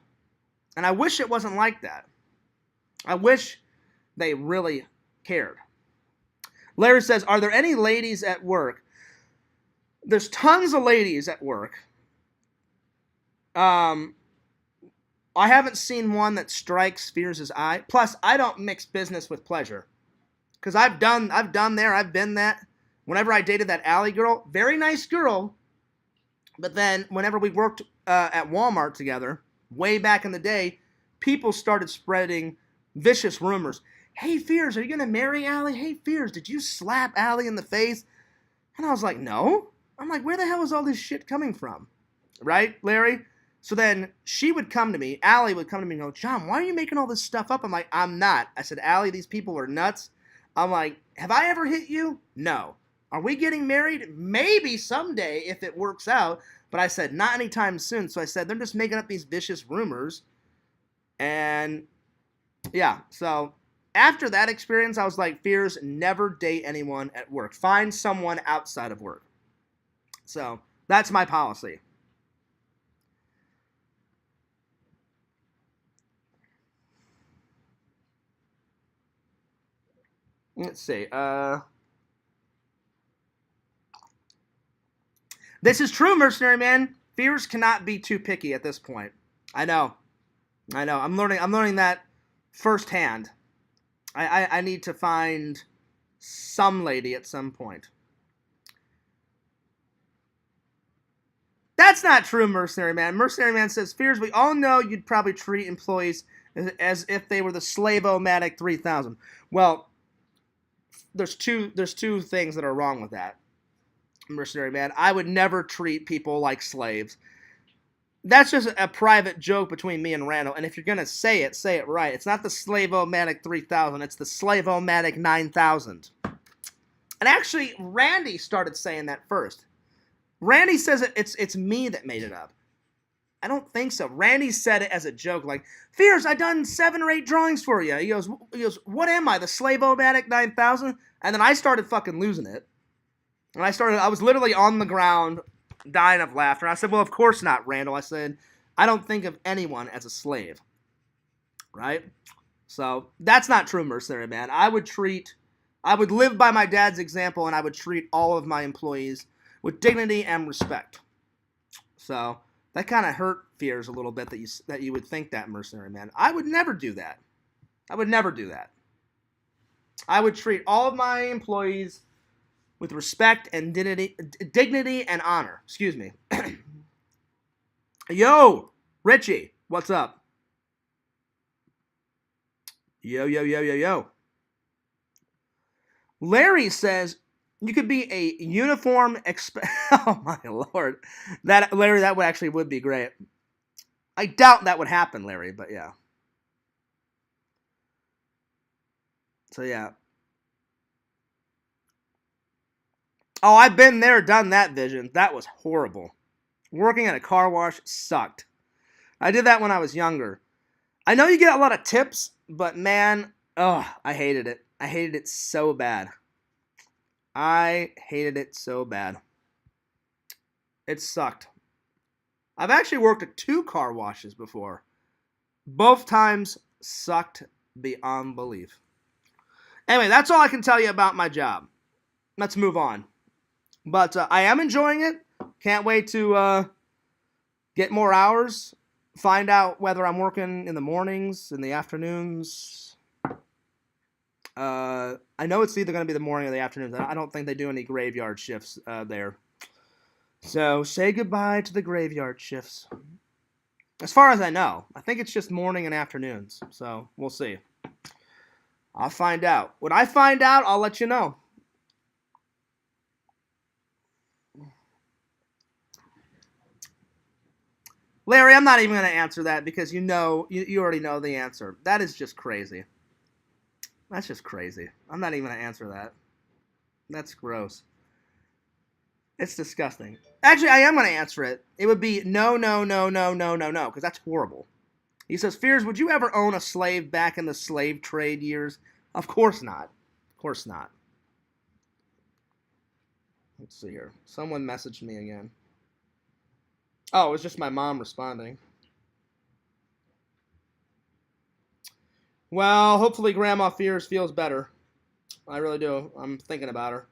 And I wish it wasn't like that. I wish they really cared. Larry says, are there any ladies at work? There's tons of ladies at work. I haven't seen one that strikes Fears' eye. Plus, I don't mix business with pleasure. Because I've been that. Whenever I dated that Allie girl, very nice girl. But then, whenever we worked at Walmart together, way back in the day, people started spreading vicious rumors. Hey, Fears, are you going to marry Allie? Hey, Fears, did you slap Allie in the face? And I was like, no. I'm like, where the hell is all this shit coming from? Right, Larry? So then she would come to me, Allie would come to me and go, John, why are you making all this stuff up? I'm like, I'm not. I said, Allie, these people are nuts. I'm like, have I ever hit you? No. Are we getting married? Maybe someday if it works out. But I said, not anytime soon. So I said, they're just making up these vicious rumors. And yeah, so after that experience, I was like, Fears, never date anyone at work. Find someone outside of work. So that's my policy. Let's see. This is true, Mercenary Man. Fears cannot be too picky at this point. I know. I'm learning that firsthand. I need to find some lady at some point. That's not true, Mercenary Man. Mercenary Man says, Fears, we all know you'd probably treat employees as if they were the Slave-O-Matic 3000. Well, there's two things that are wrong with that, Mercenary Man. I would never treat people like slaves. That's just a private joke between me and Randall, and if you're going to say it right. It's not the Slave-O-Matic 3000, it's the Slave-O-Matic 9000. And actually, Randy started saying that first. Randy says it's me that made it up. I don't think so. Randy said it as a joke, like, Fears, I done 7 or 8 drawings for you. He goes, what am I, the Slave-O-Matic 9000? And then I started fucking losing it. And I was literally on the ground, dying of laughter. I said, well, of course not, Randall. I said, I don't think of anyone as a slave, right? So that's not true, mercenary man. I would live by my dad's example, and I would treat all of my employees with dignity and respect. So that kind of hurt fears a little bit that you would think that, mercenary man. I would never do that. I would never do that. I would treat all of my employees with respect and dignity and honor. Excuse me. Yo, Richie, what's up? Yo. Larry says you could be a uniform oh my lord. Larry, that would be great. I doubt that would happen, Larry, but yeah. So yeah. Oh, I've been there, done that, Vision. That was horrible. Working at a car wash sucked. I did that when I was younger. I know you get a lot of tips, but man, I hated it. I hated it so bad. It sucked. I've actually worked at 2 car washes before. Both times sucked beyond belief. Anyway, that's all I can tell you about my job. Let's move on. But I am enjoying it. Can't wait to get more hours. Find out whether I'm working in the mornings, in the afternoons. I know it's either going to be the morning or the afternoons. I don't think they do any graveyard shifts there. So say goodbye to the graveyard shifts. As far as I know. I think it's just morning and afternoons. So we'll see. I'll find out. When I find out, I'll let you know. Larry, I'm not even going to answer that because you already know the answer. That is just crazy. That's just crazy. I'm not even going to answer that. That's gross. It's disgusting. Actually, I am going to answer it. It would be no, because that's horrible. He says, Fears, would you ever own a slave back in the slave trade years? Of course not. Of course not. Let's see here. Someone messaged me again. Oh, it was just my mom responding. Well, hopefully Grandma Fears feels better. I really do. I'm thinking about her.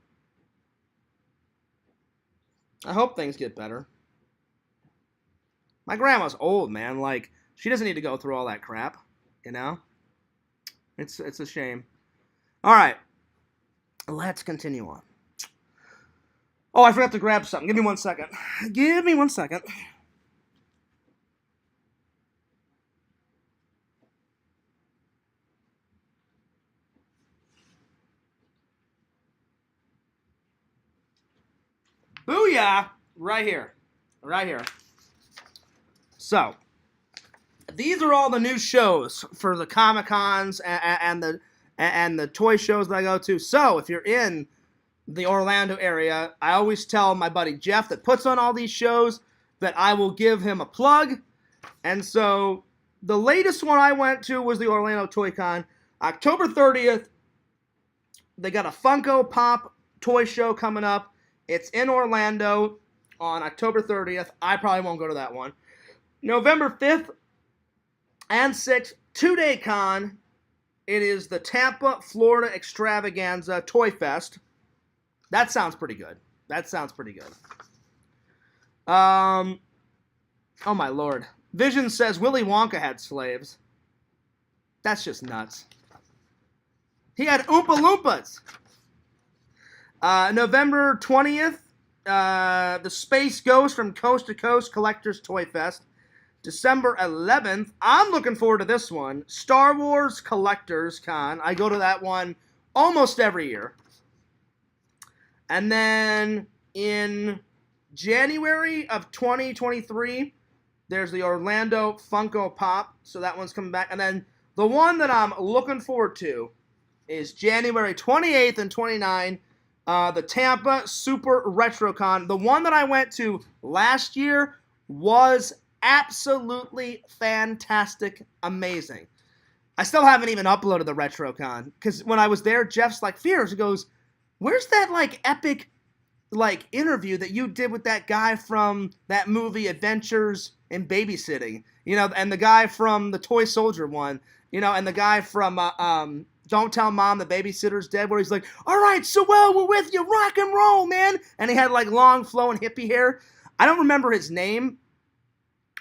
I hope things get better. My grandma's old, man. Like, she doesn't need to go through all that crap, you know? It's a shame. All right. Let's continue on. Oh, I forgot to grab something. Give me 1 second. Give me 1 second. Booyah! Right here. Right here. So, these are all the new shows for the Comic-Cons and the toy shows that I go to. So, if you're in the Orlando area, I always tell my buddy Jeff that puts on all these shows that I will give him a plug. And so, the latest one I went to was the Orlando Toy Con. October 30th, they got a Funko Pop toy show coming up. It's in Orlando on October 30th. I probably won't go to that one. November 5th and 6th, 2-day con. It is the Tampa, Florida Extravaganza Toy Fest. That sounds pretty good. Oh my lord. Vision says Willy Wonka had slaves. That's just nuts. He had Oompa Loompas. November 20th, the Space Ghost from Coast to Coast Collectors Toy Fest. December 11th, I'm looking forward to this one, Star Wars Collectors Con. I go to that one almost every year. And then in January of 2023, there's the Orlando Funko Pop, so that one's coming back. And then the one that I'm looking forward to is January 28th and 29th. The Tampa Super RetroCon. The one that I went to last year was absolutely fantastic, amazing. I still haven't even uploaded the RetroCon because when I was there, Jeff's like, Fears, he goes, where's that like epic like interview that you did with that guy from that movie Adventures in Babysitting, and the guy from the Toy Soldier one, and the guy from Don't Tell Mom the Babysitter's Dead, where he's like, all right, so well, we're with you, rock and roll, man, and he had like long flowing hippie hair. I don't remember his name.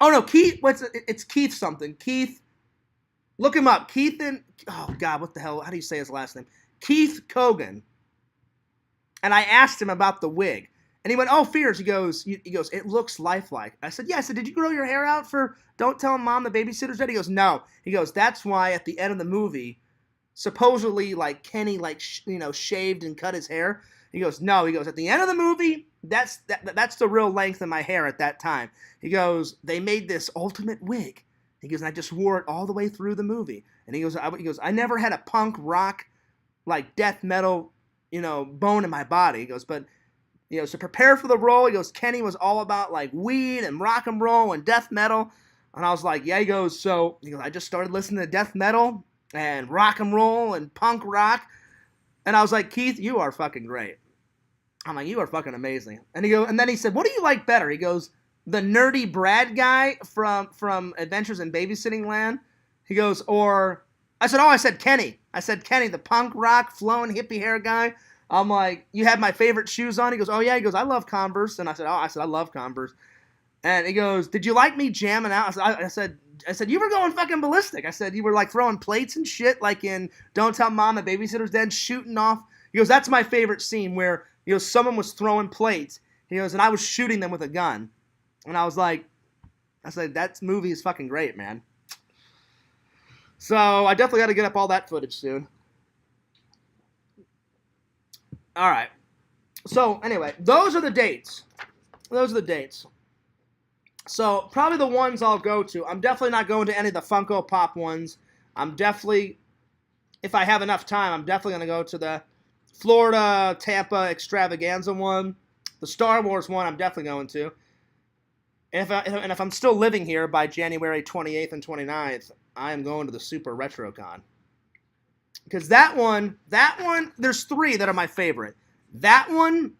Oh no, Keith. It's Keith something. Keith. Look him up. Oh God, what the hell? How do you say his last name? Keith Kogan. And I asked him about the wig, and he went, "Oh, Fears." He goes, "It looks lifelike." I said, "Yeah." I said, "Did you grow your hair out for Don't Tell Mom the Babysitter's Dead?" He goes, "No." He goes, "That's why at the end of the movie, supposedly like Kenny shaved and cut his hair." He goes, "No." He goes, "At the end of the movie, that's the real length of my hair at that time." He goes, "They made this ultimate wig." He goes, "And I just wore it all the way through the movie." And he goes, "I never had a punk rock, like death metal, bone in my body." He goes, "But, to prepare for the role," he goes, "Kenny was all about like weed and rock and roll and death metal." And I was like, "Yeah." He goes, "I just started listening to death metal and rock and roll and punk rock." And I was like, "Keith, you are fucking great." I'm like, "You are fucking amazing." And then he said, "What do you like better?" He goes, "The nerdy Brad guy from Adventures in Babysitting Land." He goes, or I said Kenny. I said Kenny, the punk rock flowing hippie hair guy. I'm like, "You had my favorite shoes on?" He goes, "Oh yeah." He goes, "I love Converse." And I said, I love Converse. And he goes, "Did you like me jamming out?" I said, "You were going fucking ballistic." I said, "You were like throwing plates and shit, like in Don't Tell Mom the Babysitter's Dead, shooting off." He goes, "That's my favorite scene where, someone was throwing plates." He goes, "And I was shooting them with a gun." And I said, "That movie is fucking great, man." So I definitely got to get up all that footage soon. All right. So anyway, those are the dates. So probably the ones I'll go to. I'm definitely not going to any of the Funko Pop ones. If I have enough time, I'm definitely going to go to the Florida Tampa Extravaganza one. The Star Wars one I'm definitely going to. And if I'm still living here by January 28th and 29th, I am going to the Super RetroCon. Because that one, there's three that are my favorite. That one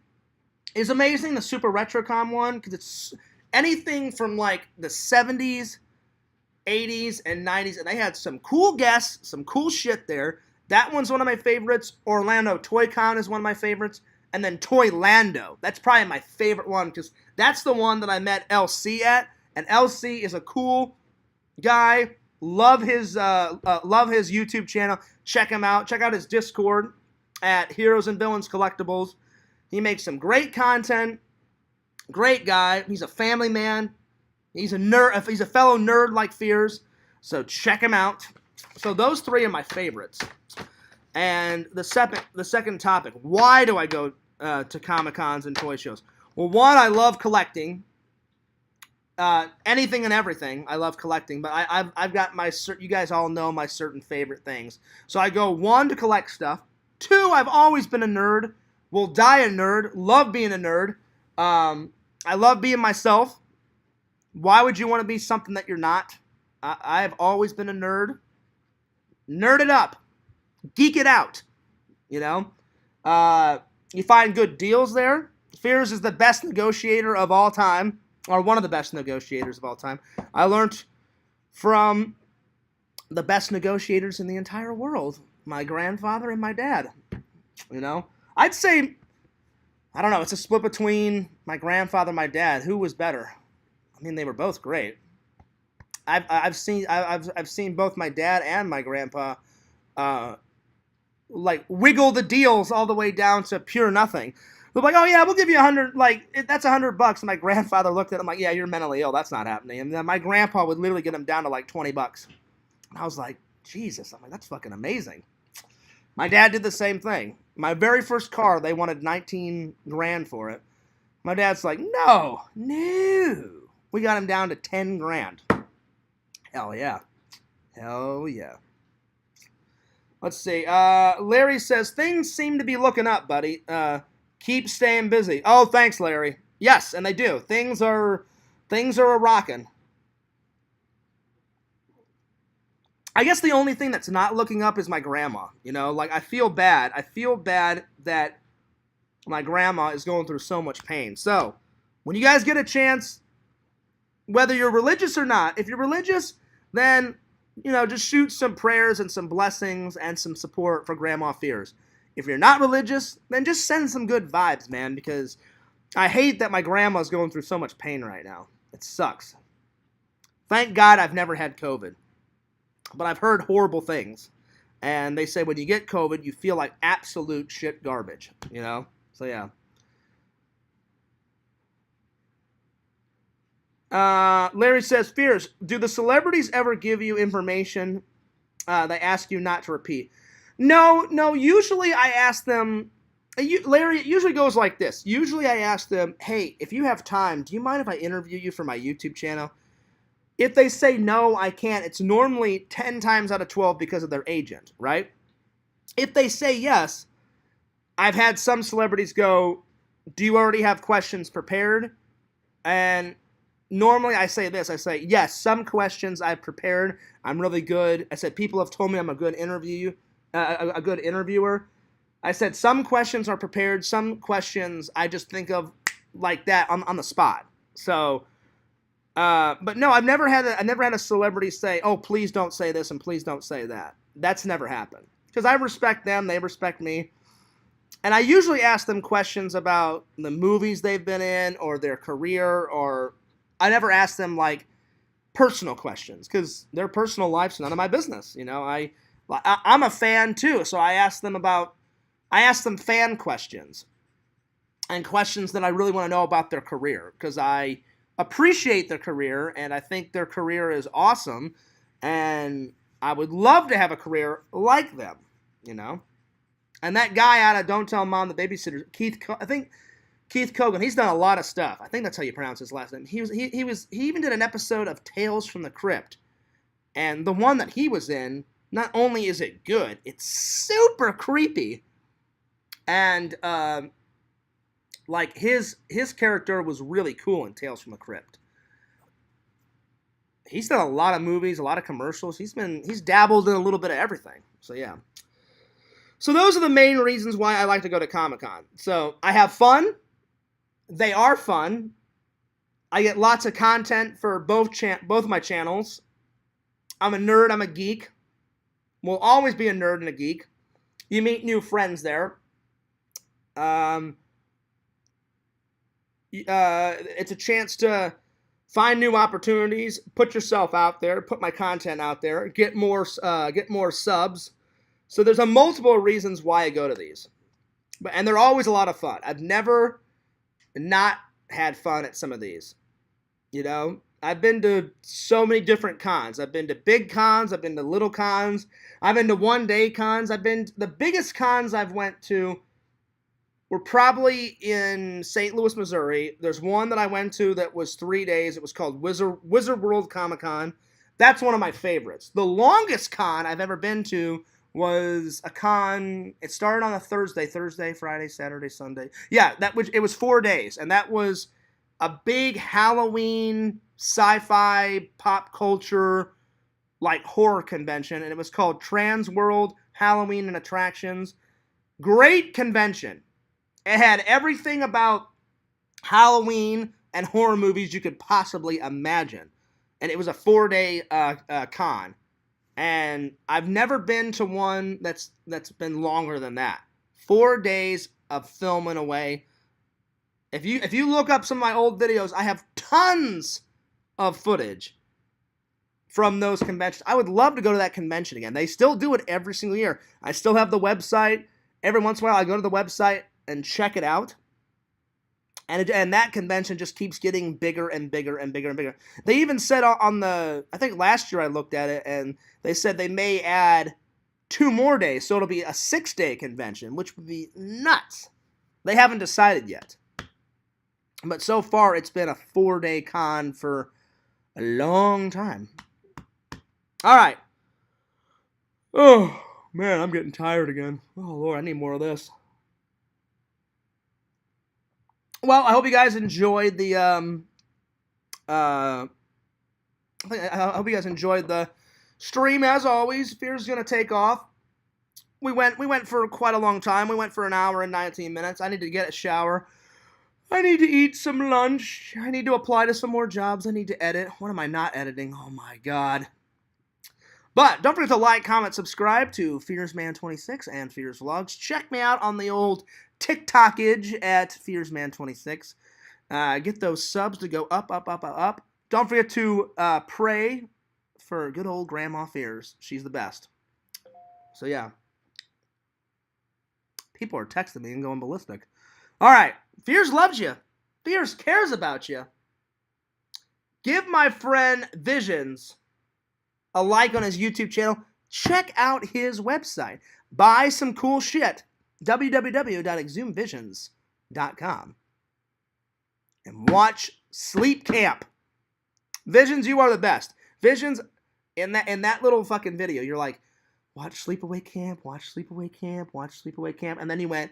is amazing, the Super RetroCon one, because it's anything from like the 70s, 80s, and 90s, and they had some cool guests, some cool shit there. That one's one of my favorites. Orlando Toy Con is one of my favorites. And then Toylando. That's probably my favorite one, because that's the one that I met LC at. And LC is a cool guy. Love his YouTube channel. Check him out. Check out his Discord at Heroes and Villains Collectibles. He makes some great content. Great guy. He's a family man. He's a nerd. He's a fellow nerd like Fears. So check him out. So those three are my favorites. And the second topic, why do I go to Comic-Cons and toy shows? Well, one, I love collecting. Anything and everything, I love collecting. But I've got you guys all know my certain favorite things. So I go, one, to collect stuff. Two, I've always been a nerd. Will die a nerd. Love being a nerd. I love being myself. Why would you want to be something that you're not? I have always been a nerd. Nerd it up. Geek it out. You find good deals there. Fears is the best negotiator of all time, or one of the best negotiators of all time. I learned from the best negotiators in the entire world, my grandfather and my dad. I'd say, I don't know, it's a split between my grandfather and my dad. Who was better? I mean, they were both great. I've seen both my dad and my grandpa like wiggle the deals all the way down to pure nothing. They're like, "Oh yeah, we'll give you 100. Like that's $100." And my grandfather looked at him like, "Yeah, you're mentally ill. That's not happening." And then my grandpa would literally get him down to like $20. And I was like, Jesus, I'm like, that's fucking amazing. My dad did the same thing. My very first car, they wanted 19 grand for it. My dad's like, no. We got him down to 10 grand. Hell yeah. Let's see. Larry says, things seem to be looking up, buddy. Keep staying busy. Oh, thanks, Larry. Yes, and they do. Things are a-rockin'. I guess the only thing that's not looking up is my grandma. I feel bad. I feel bad that my grandma is going through so much pain. So, when you guys get a chance, whether you're religious or not, if you're religious, then, just shoot some prayers and some blessings and some support for Grandma Fears. If you're not religious, then just send some good vibes, man, because I hate that my grandma's going through so much pain right now. It sucks. Thank God I've never had COVID. But I've heard horrible things. And they say when you get COVID, you feel like absolute shit garbage, So, yeah. Larry says, Fears, do the celebrities ever give you information they ask you not to repeat? No, usually I ask them, Larry, it usually goes like this. Usually I ask them, hey, if you have time, do you mind if I interview you for my YouTube channel? If they say no, I can't, it's normally 10 times out of 12 because of their agent, right? If they say yes, I've had some celebrities go, do you already have questions prepared? And normally I say this, I say, yes, some questions I've prepared. I'm really good. I said, people have told me I'm a good interviewer. I said, some questions are prepared. Some questions I just think of like that on the spot. So, but no, I've never had a celebrity say, oh, please don't say this and please don't say that. That's never happened. Because I respect them, they respect me. And I usually ask them questions about the movies they've been in or their career, or I never ask them like personal questions because their personal life's none of my business. I'm a fan too, so I ask them fan questions and questions that I really want to know about their career because I appreciate their career and I think their career is awesome and I would love to have a career like them, And that guy out of Don't Tell Mom the Babysitter, Keith Cogan, he's done a lot of stuff. I think that's how you pronounce his last name. He even did an episode of Tales from the Crypt. And the one that he was in, not only is it good, it's super creepy. And his character was really cool in Tales from the Crypt. He's done a lot of movies, a lot of commercials. He's dabbled in a little bit of everything. So yeah. So those are the main reasons why I like to go to Comic-Con. So I have fun. They are fun. I get lots of content for both my channels. I'm a nerd. I'm a geek. Will always be a nerd and a geek. You meet new friends there. It's a chance to find new opportunities, put yourself out there, put my content out there, get more subs. So there's a multiple reasons why I go to these. And they're always a lot of fun. I've never not had fun at some of these. I've been to so many different cons. I've been to big cons. I've been to little cons. I've been to one-day cons. The biggest cons I've went to were probably in St. Louis, Missouri. There's one that I went to that was 3 days. It was called Wizard World Comic-Con. That's one of my favorites. The longest con I've ever been to was a con. It started on a Thursday, Friday, Saturday, Sunday. Yeah, it was 4 days, and that was a big Halloween sci-fi pop culture like horror convention, and it was called Trans World Halloween and Attractions. Great convention. It had everything about Halloween and horror movies you could possibly imagine, and it was a 4-day con. And I've never been to one that's been longer than that. 4 days of filming away. If you look up some of my old videos, I have tons of footage from those conventions. I would love to go to that convention again. They still do it every single year. I still have the website. Every once in a while, I go to the website and check it out. And that convention just keeps getting bigger and bigger and bigger and bigger. They even said I think last year I looked at it, and they said they may add 2 more days, so it'll be a 6-day convention, which would be nuts. They haven't decided yet. But so far, it's been a 4-day con for a long time. All right. Oh, man, I'm getting tired again. Oh, Lord, I need more of this. Well, I hope you guys enjoyed the I hope you guys enjoyed the stream. As always, Fear's gonna take off. we went for quite a long time. We went for an hour and 19 minutes. I need to get a shower. I need to eat some lunch. I need to apply to some more jobs. I need to edit. What am I not editing? Oh my god. But don't forget to like, comment, subscribe to FearsMan26 and Fears Vlogs. Check me out on the old TikTok-age at FearsMan26. Get those subs to go up, up, up, up, up. Don't forget to pray for good old Grandma Fears. She's the best. So yeah. People are texting me and going ballistic. All right. Fears loves you. Fears cares about you. Give my friend Visions a like on his YouTube channel. Check out his website. Buy some cool shit. www.exhumvisions.com. And watch Sleep Camp. Visions, you are the best. Visions, in that little fucking video, you're like, watch Sleepaway Camp, watch Sleepaway Camp, watch Sleepaway Camp. And then you went,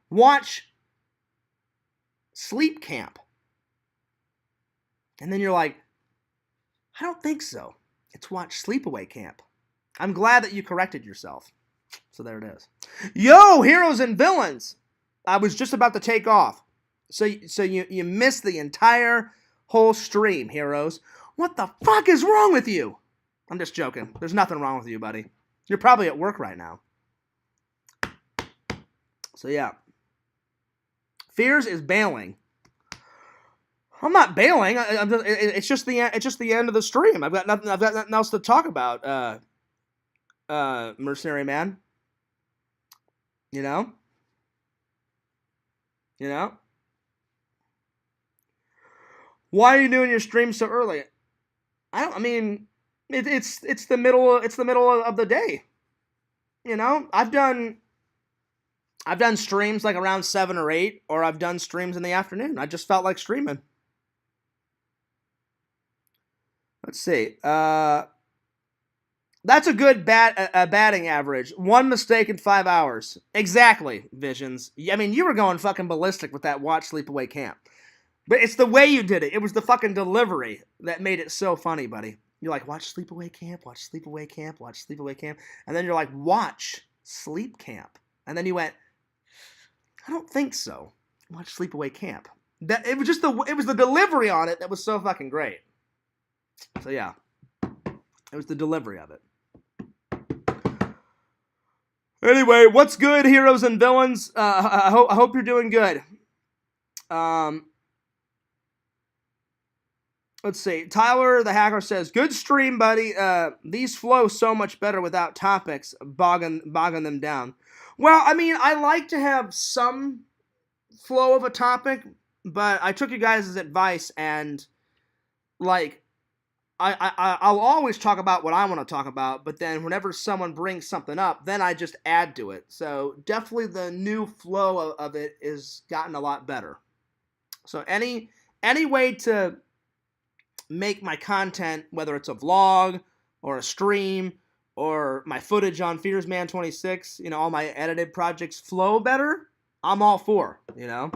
watch Sleep Camp. And then you're like, I don't think so. It's watch Sleepaway Camp. I'm glad that you corrected yourself. So there it is. Yo, heroes and villains. I was just about to take off. So you missed the entire whole stream, heroes. What the fuck is wrong with you? I'm just joking. There's nothing wrong with you, buddy. You're probably at work right now. So yeah. Fears is bailing. I'm not bailing. It's just the end of the stream. I've got nothing else to talk about. Mercenary man. You know. Why are you doing your stream so early? It's the middle of the day. You know, I've done streams like around 7 or 8, or I've done streams in the afternoon. I just felt like streaming. Let's see. That's a good batting average. 1 mistake in 5 hours. Exactly, Visions. I mean, you were going fucking ballistic with that watch Sleepaway Camp. But it's the way you did it. It was the fucking delivery that made it so funny, buddy. You're like, watch Sleepaway Camp, watch Sleepaway Camp, watch Sleepaway Camp. And then you're like, watch Sleep Camp. And then you went, I don't think so. Watch Sleepaway Camp. It was the delivery on it that was so fucking great. So yeah. It was the delivery of it. Anyway, what's good, heroes and villains? I hope you're doing good. Let's see. Tyler the Hacker says, good stream, buddy. These flow so much better without topics bogging them down. Well, I mean, I like to have some flow of a topic, but I took you guys' advice and, like, I'll always talk about what I want to talk about, but then whenever someone brings something up, then I just add to it. So definitely the new flow of it has gotten a lot better. So any way to make my content, whether it's a vlog or a stream or my footage on FearsMan26, you know, all my edited projects flow better, I'm all for, you know.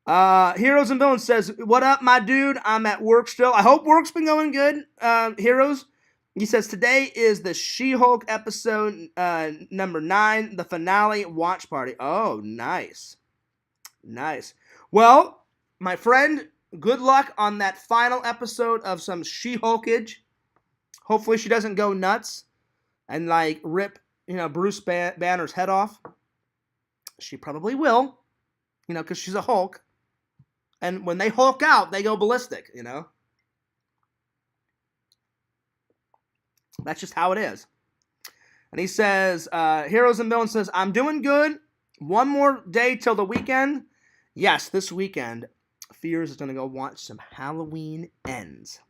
Heroes and Villains says, what up, my dude? I'm at work still. I hope work's been going good, Heroes. He says, today is the She-Hulk episode number 9, the finale watch party. Oh, nice. Nice. Well, my friend, good luck on that final episode of some She-Hulkage. Hopefully she doesn't go nuts and, like, rip, you know, Bruce Banner's head off. She probably will, you know, because she's a Hulk. And when they Hulk out, they go ballistic, you know. That's just how it is. And he says, Heroes and Villains says, I'm doing good. One more day till the weekend. Yes, this weekend, Fears is going to go watch some Halloween Ends.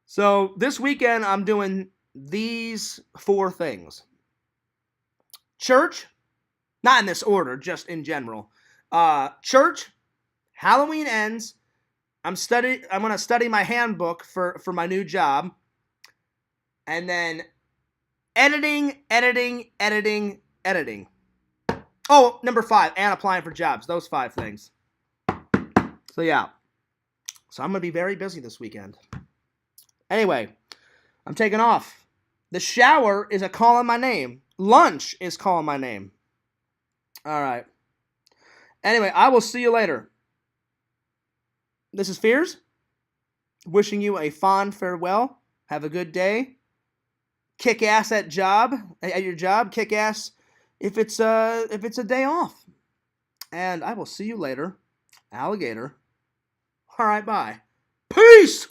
So this weekend, I'm doing these 4 things. Church, not in this order, just in general. Church, Halloween Ends. I'm going to study my handbook for my new job. And then editing. Oh, number 5, and applying for jobs. Those 5 things. So yeah. So I'm going to be very busy this weekend. Anyway, I'm taking off. The shower is a calling my name. Lunch is calling my name. All right. Anyway, I will see you later. This is Fears. Wishing you a fond farewell. Have a good day. Kick ass at your job. Kick ass if it's a day off. And I will see you later. Alligator. All right, bye. Peace!